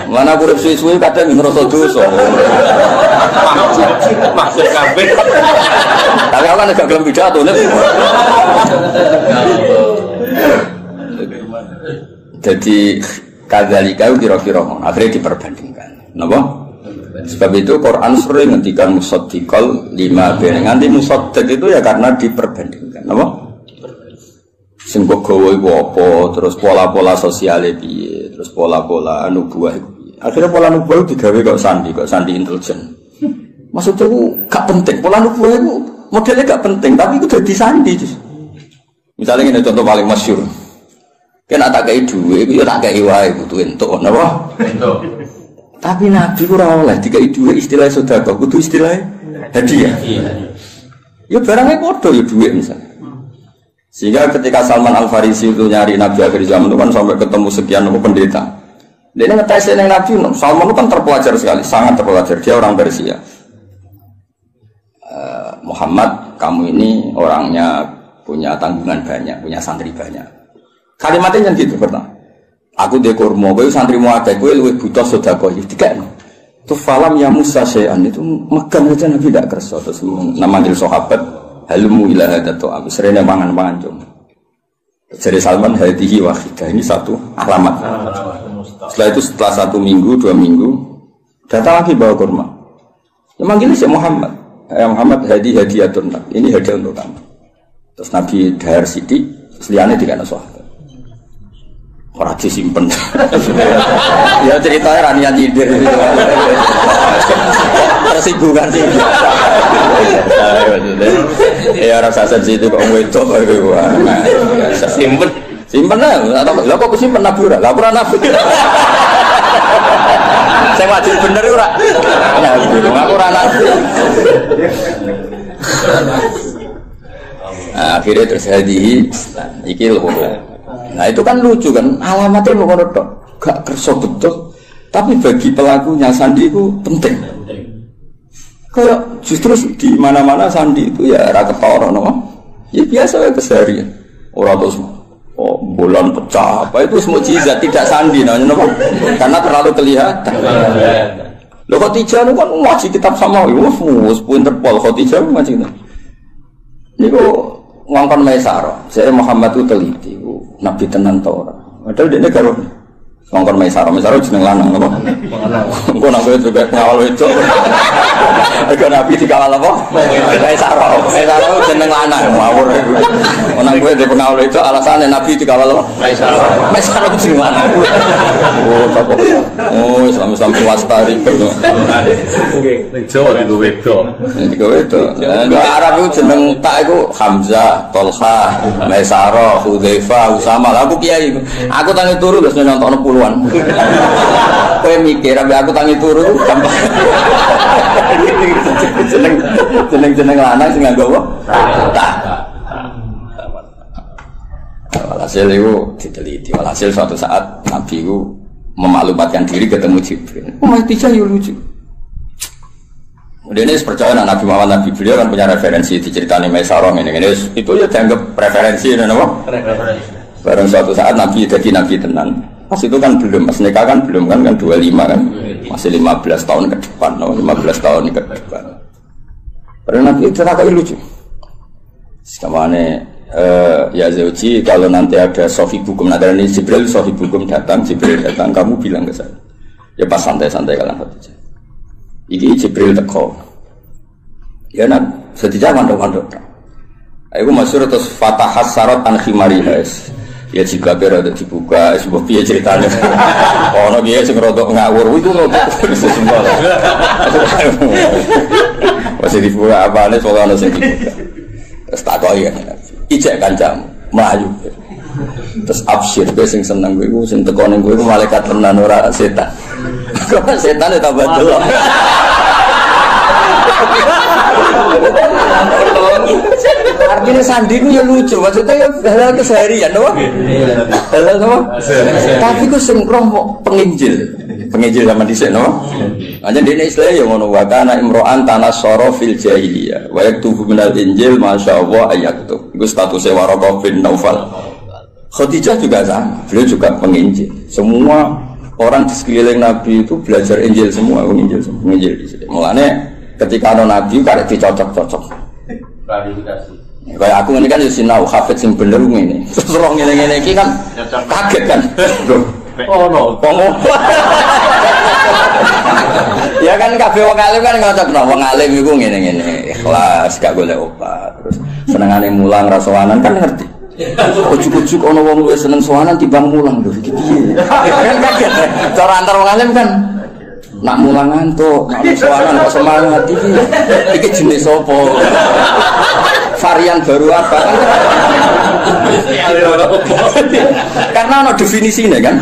Mana urip suwi-suwi kadang ngrasa dosa. Mahjub kabeh. Tapi aku kan gak gelem pidato nek. Jadi kadzalika kira-kira akhirnya diperbandingkan. Napa? Sebab itu Quran sering ngendikan musaddiqal lima nganti musaddiq itu ya karena diperbandingkan. Napa? Sing kok gawe iku apa, terus pola-pola sosiale piye, terus pola-pola nubuwah piye. Akhirnya pola nubuwah digawe kok sandi intelijen. Maksudnya itu gak penting, pola nubuwah itu modelnya gak penting, tapi itu dadi sandi. Misalnya ini contoh paling masyhur. Kena tak kei duwe, iku ya tak kei wae butuh entuk, napa? Entuk. Tapi Nabi ora oleh dikai duwe istilah sedekah, kudu istilah hadiah. Ya barangnya padha ya duwe misalnya. Sehingga ketika Salman Al-Farisi itu nyari Nabi akhir zaman itu kan sampai ketemu sekian pendeta. Dia ngetes yang Nabi, Salman itu kan terpelajar sekali, sangat terpelajar. Dia orang Persia. Muhammad, kamu ini orangnya punya tanggungan banyak, punya santri banyak. Kalimatnya yang gitu pertama. Aku dekormo, kowe santrimu akeh, kowe luwih butuh sedekah iki dikekno. Tu falam ya Musa syai'an itu megang aja Nabi tidak kerso terus manggil sahabat halmu ila hadatu am serene mangan-mangan cum. Jadi Salman hadihi wahidah ini satu alamat. Setelah itu setelah 1 minggu 2 minggu datang lagi bawa kurma. Ya manggil si Muhammad. Ya Muhammad hadiyatun. Ini hadiah untuk kamu. Terus Nabi dahar sidik, seliane dikana sahabat. Orang disimpen. Ya ceritanya rania tidur. Tersinggungan sih. Ya rasa sensitif kok wedok baru. Simpen lah. Lah kok simpen Nabi ora? Lah ora Nabi. Saya wajib bener ora? Aku ora Nabi. Akhirnya terjadi iki lho. Nah itu kan lucu kan, alamatnya mau ngono tok, gak kerso betul, tapi bagi pelakunya sandi itu penting. Kayak justru di mana-mana sandi itu ya ra ketara no. Ya biasa ya keseharian. Ora terus bulan pecah apa itu mukjizat tidak sandi namanya no. Karena terlalu kelihatan. Lho Khadijah itu kan ngaji kitab sama wis pinter pol Khadijah ngaji. Niku ngongkon Maisarah, saya Muhammad itu teliti, Nabi tenan tau ora. Padahal dia karo ngongkon Maisarah jeneng lanang apa? Engko nang kowe juga ngawal itu. Aga Nabi dikawal apa? Maisarah jeneng lanang ngawur. Nang kowe di pengawal itu alasane Nabi dikawal apa? Maisarah jeneng lanang. Oh, apa? Oh, sama-sama wastari gitu. Nggih, Jawa digo wedok. Digo wedok. Enggak Arab itu jeneng tak iku Hamzah, Tolha, Maisarah, Hudzaifah, Usama. Aku kiai. Aku tangi turu terus nyontokno puluhan. Kowe mikir ambek aku tangi turu gampang. Jeneng lanang sing nganggo apa? Tak. Walhasil itu diteliti. Walhasil suatu saat Nabi itu memaklumatkan diri ketemu Jibril. Khadijah yo lucu. Dia ini percaya Nabi Muhammad Nabi beliau kan punya referensi diceritani Maisarah ini itu ya dianggap referensi dan apa? Barang suatu saat Nabi jadi Nabi tenan. Pas itu kan belum, pas nikah kan belum kan 25 kan. Masih 15 tahun ke depan, 15 tahun ke depan. Padahal Nabi itu ternyata lucu. Sekamane ya Zauji kalau nanti ada sohibukum nanti ini Jibril sohibukum datang kamu bilang ke saya. Ya pas santai-santai kalian Khadijah. Iki Jibril teko. Ya nak sedikit mandok-mandok. Aku masyhur terus fatahas sarat an khimariha. Ya jika berada dibuka sebuah piye ceritanya. Ono piye sing rodok ngawur iku rodok semua. Masih dibuka apane soal ana sing dibuka. ditakoki kan. Ijek kancamu mlayu. Terus absyir kowe sing seneng kowe sing teko ning kowe malaikat tenan ora setan. Kok setan tambah delok. Artinya sandi itu ya lucu, maksudnya ya hal keseharian, no? Hal apa? Tapi ku sengkrong penginjil sama dhisik, no? Hanya di Islam ya ngono wa kana imro'an tanassara fil jahiliyah wa yaktubu minal injil masyaallah ayaktub. Iku statusnya Waraqah bin Naufal. Khadijah juga sama, beliau juga penginjil. Semua orang di sekeliling Nabi itu belajar Injil semua, penginjil di sini. Mulane ketika ada Nabi karek dicocok-cocok. Klarifikasi. Kayak aku ini kan ya sinau hafid sing bener ngene. Terus ora ngene-ngene iki kan kaget kan. Oh no, ya kan kabeh wong alim kan ngocokno wong alim iku ngene-ngene, ikhlas gak golek obat. Terus senengane mulang ra sowanan kan ngerti. Ujuk-ujuk ana wong luwih seneng sowanan timbang mulang lho iki piye. Kan kaget. Cara antar wong alim kan nak mulang ngantuk, nak sowanan kok semangat iki. Iki jenis apa? Varian baru apa kan? Karena ada definisinya kan.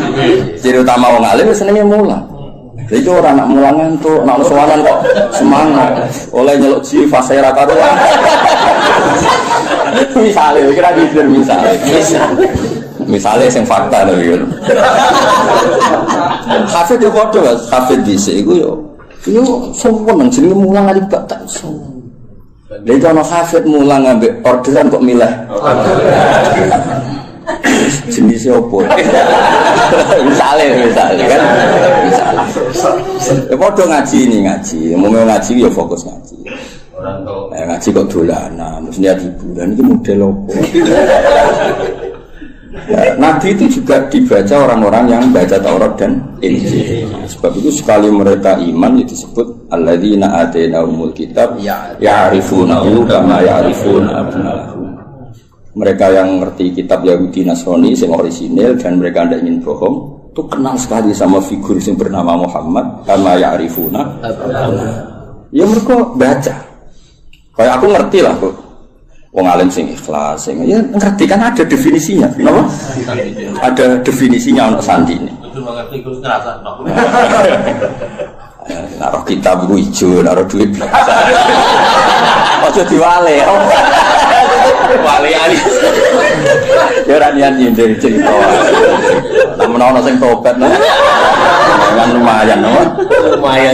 Ciri utama wong alim senengnya mulang. Jadi orang nak mulang ngantuk, nak sowanan kok semangat. Oleh nyeluk ji fase ra karuan. Misalnya, kira gitu misalnya sing fakta lho ya. Hafid yo padha, hafid dhisik iku yo sowan jenenge mulang ali gak tak sowan. Lha iki ana hafid mulang ambek orderan kok milah. Jenisnya apa? Misalnya kan. Ya padha ngaji ini ngaji. Mau ngaji ya fokus ngaji. Ngaji kok dolanan, mesti ada hiburan itu model apa? Nabi itu juga dibaca orang-orang yang baca Taurat dan Injil. Sebab itu sekali mereka iman itu disebut alladzina atainahumul kitab ya'rifunahu kama ya'rifuna abna'ahum. Mereka yang ngerti kitab Yahudi Nasrani yang orisinil dan mereka tidak ingin bohong, itu kenal sekali sama figur yang bernama Muhammad kama ya'rifuna abna'ahum. Ya mereka baca. Kayak aku ngerti lah kok. Wong alim sing ikhlas, sing ya ngerti kan ada definisinya, kenapa? Ada definisinya untuk sandi ini. Itu mengerti terus ngerasa, naruh kitab itu hijau, naruh duit biasa. Ojo diwale, wale ali. Ya ranian dari cerita. Namun orang sing tobat, kan lumayan, lumayan.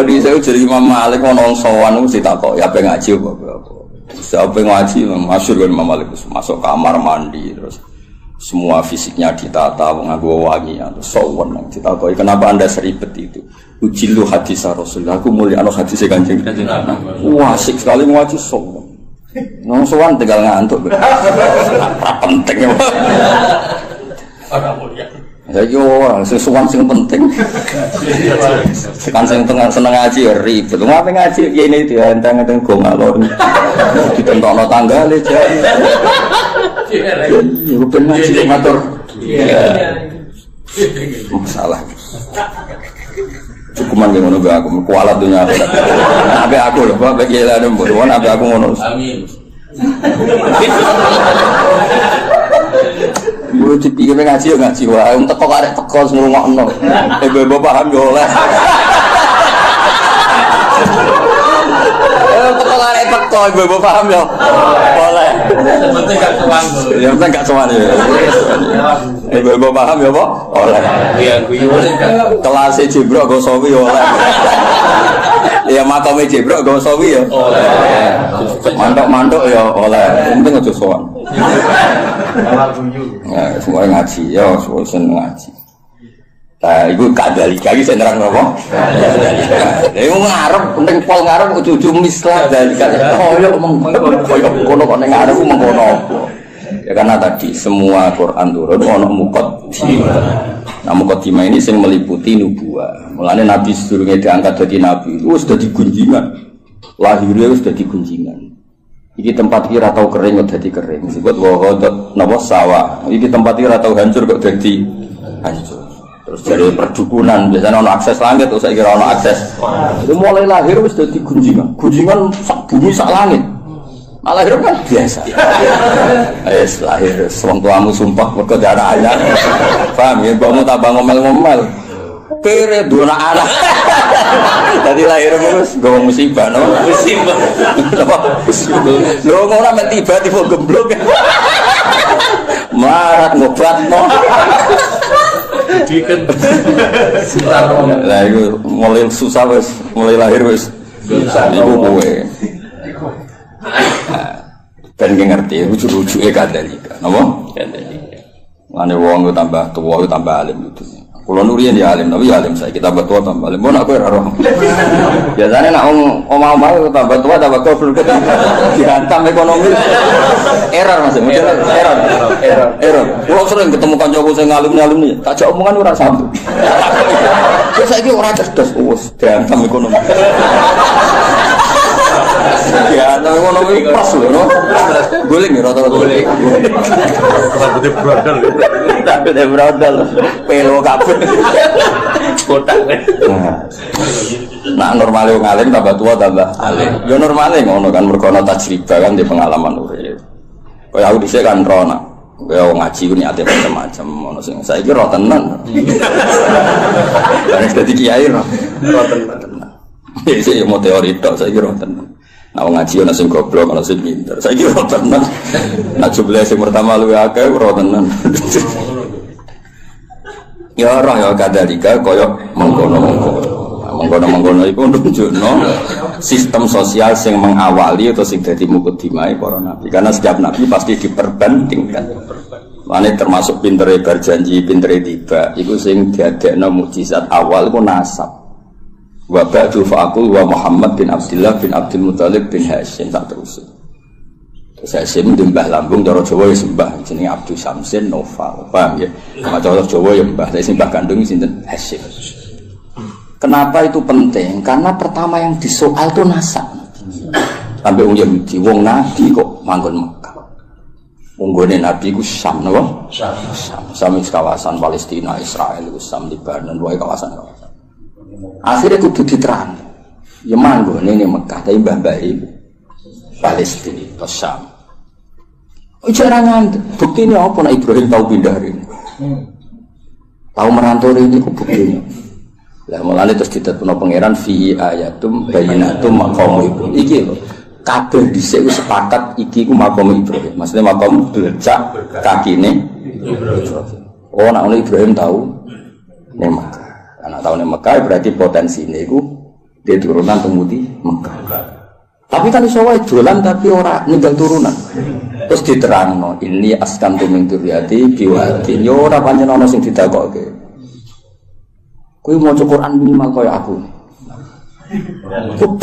Di saya jadi Imam Malik orang sowan mesti takok ya pengen ngaji apa. Siapa ngaji masyhur kan Imam Malik masuk kamar mandi terus semua fisiknya ditata mengaku wangi atau sowan ditakoki kenapa Anda seribet itu? Ujilu hadis Rasulullah aku mulia anu hadis Kanjeng. Wah asik sekali ngaji sowan. Nang sowan tinggal ngantuk. Penting ya. Ya yo, sesuatu yang penting. Kan sing tengah seneng ngaji ribet. Ngapain ngaji ini dia enteng-enteng go ngalor. Ditentokno tanggale jare. Ya ben ngaji ngatur. Masalah. Cukuman ngono gak aku kualat dunia akhirat. Abe aku lho, Pak, bagi lan mbok abe aku ngono. Amin. Guru dipikir ngaji ya ngaji wae, teko karek teko ngrungokno. Ibu paham yo oleh. Teko karek teko ibu paham yo. Oleh. penting gak sowan. Ya penting gak sowan ya. Ibu paham ya, Pak? Oleh. Iya, guyu. Kelas Jibril go sawi oleh. Ya makame Jibril go sawi ya. Oleh. Mantuk-mantuk ya oleh. Penting aja sowan. Ya, semua ngaji, ya, semua seneng ngaji. Nah, ibu kadali kali saya nerang apa? Ibu ngarep, penting pol ngarep, ujung mislah dari kali. Oh, ya, kono kono ngarep, mengkono. Ya karena tadi semua Quran turun, ono muqaddimah. Nah, muqaddimah ini yang meliputi nubuah. Mulanya Nabi sebelumnya diangkat jadi Nabi, itu sudah digunjingan. Lahirnya sudah digunjingan. Iki tempat kira tahu kering kok jadi kering. Sebut wahodot napa sawah. Iki tempat kira tahu hancur kok jadi hancur. Terus dari perdukunan biasanya ono akses langit terus saya kira ono akses. Itu mulai lahir wis dadi gunjingan. Gunjingan sak bumi sak langit. Malah lahir kan biasa. Wis lahir wong tuamu sumpah mergo darah anyar. Paham ya, mbokmu tambah ngomel-ngomel. Kere dua anak. Tadi lahir terus gawe musibah no. Musibah. Lho ora mek tiba-tiba gemblok. Marat ngobatno. Diken. Lah iku mulai susah wis, mulai lahir wis. Iku kowe. Ben ngerti ujug-ujuge kadalika. Napa? Kadalika. Mane wong tambah tuwa tambah alim itu. Kulo nurian ya alim, tapi ya alim saya kita tambah tua tambah alim. Mau nak kowe ora roh. Biasane nak omah-omah tambah tua tambah goblok dihantam ekonomi. Error Mas, error. Kulo sering ketemu kancaku sing alim-alim nih, tak jak omongan ora sambung. Terus saiki ora cerdas, wis dihantam ekonomi. Ya, tapi ekonomi pas lho, no. Guling ya rata-rata. Guling. Rambutnya brodol. Rambutnya brodol. Pelo kabeh. Kotak. Nah, normalnya wong alim tambah tua tambah alim. Ya normalnya ngono kan mergo ana tajribah kan di pengalaman urip. Kaya aku dhisik kan rono. Kaya wong ngaji ku niate macam-macam ono sing saiki ro tenan. Wis dadi kiai ro tenan. Iki mau teori tok saiki ro tenan. Nah ngaji ana sing goblok ana sing pinter. Saiki ro tenan. Nah jumlah sing pertama luwih akeh ro tenan. Ya roh ya kadalika kaya mengkono iku nunjukno sistem sosial sing mengawali atau sing dadi mukadimah para nabi. Karena setiap nabi pasti diperbandingkan. Mane termasuk pintere berjanji, pintere tiba. Iku sing diadekno mukjizat awal iku nasab. Wa ba'du fa'aqul wa Muhammad bin Abdullah bin Abdul Muthalib bin Hashim tak terus. Terus Hashim mbah lambung cara Jawa ya sembah jenenge Abdul Samsin Noval. Paham ya? Cara Jawa ya mbah, sing mbah kandung sinten Hashim. Kenapa itu penting? Karena pertama yang disoal itu nasab. Sampai wong Yahudi, wong Nabi kok manggon Mekah. Unggone Nabi ku Syam napa? Syam kawasan Palestina, Israel, Syam, Lebanon, wae kawasan-kawasan. Akhirnya kudu diterang. Ya manggone ning Mekah tapi mbah-mbah Palestina atau Syam. Jangan buktinya apa nak Ibrahim tahu pindah ini? Tahu merantau ini ku buktinya. Lah mulane terus ditetepno pangeran fi ayatum bayyinatum maqam Ibrahim. Iki lho. Kabeh dhisik wis sepakat iki ku maqam Ibrahim. Maksudnya maqam belecak kakine Ibrahim. Oh nak Ibrahim tahu ning Mekah. Anak tahu ning Mekah berarti potensinya iku dia turunan pemutih Mekah. Tapi kan iso wae dolan tapi ora ninggal turunan. Terus diterangno ini askantu min dzurriyyati biwadin. Yo ora pancen ana sing ditakokke. Kuwi maca Quran minimal kaya aku. Kok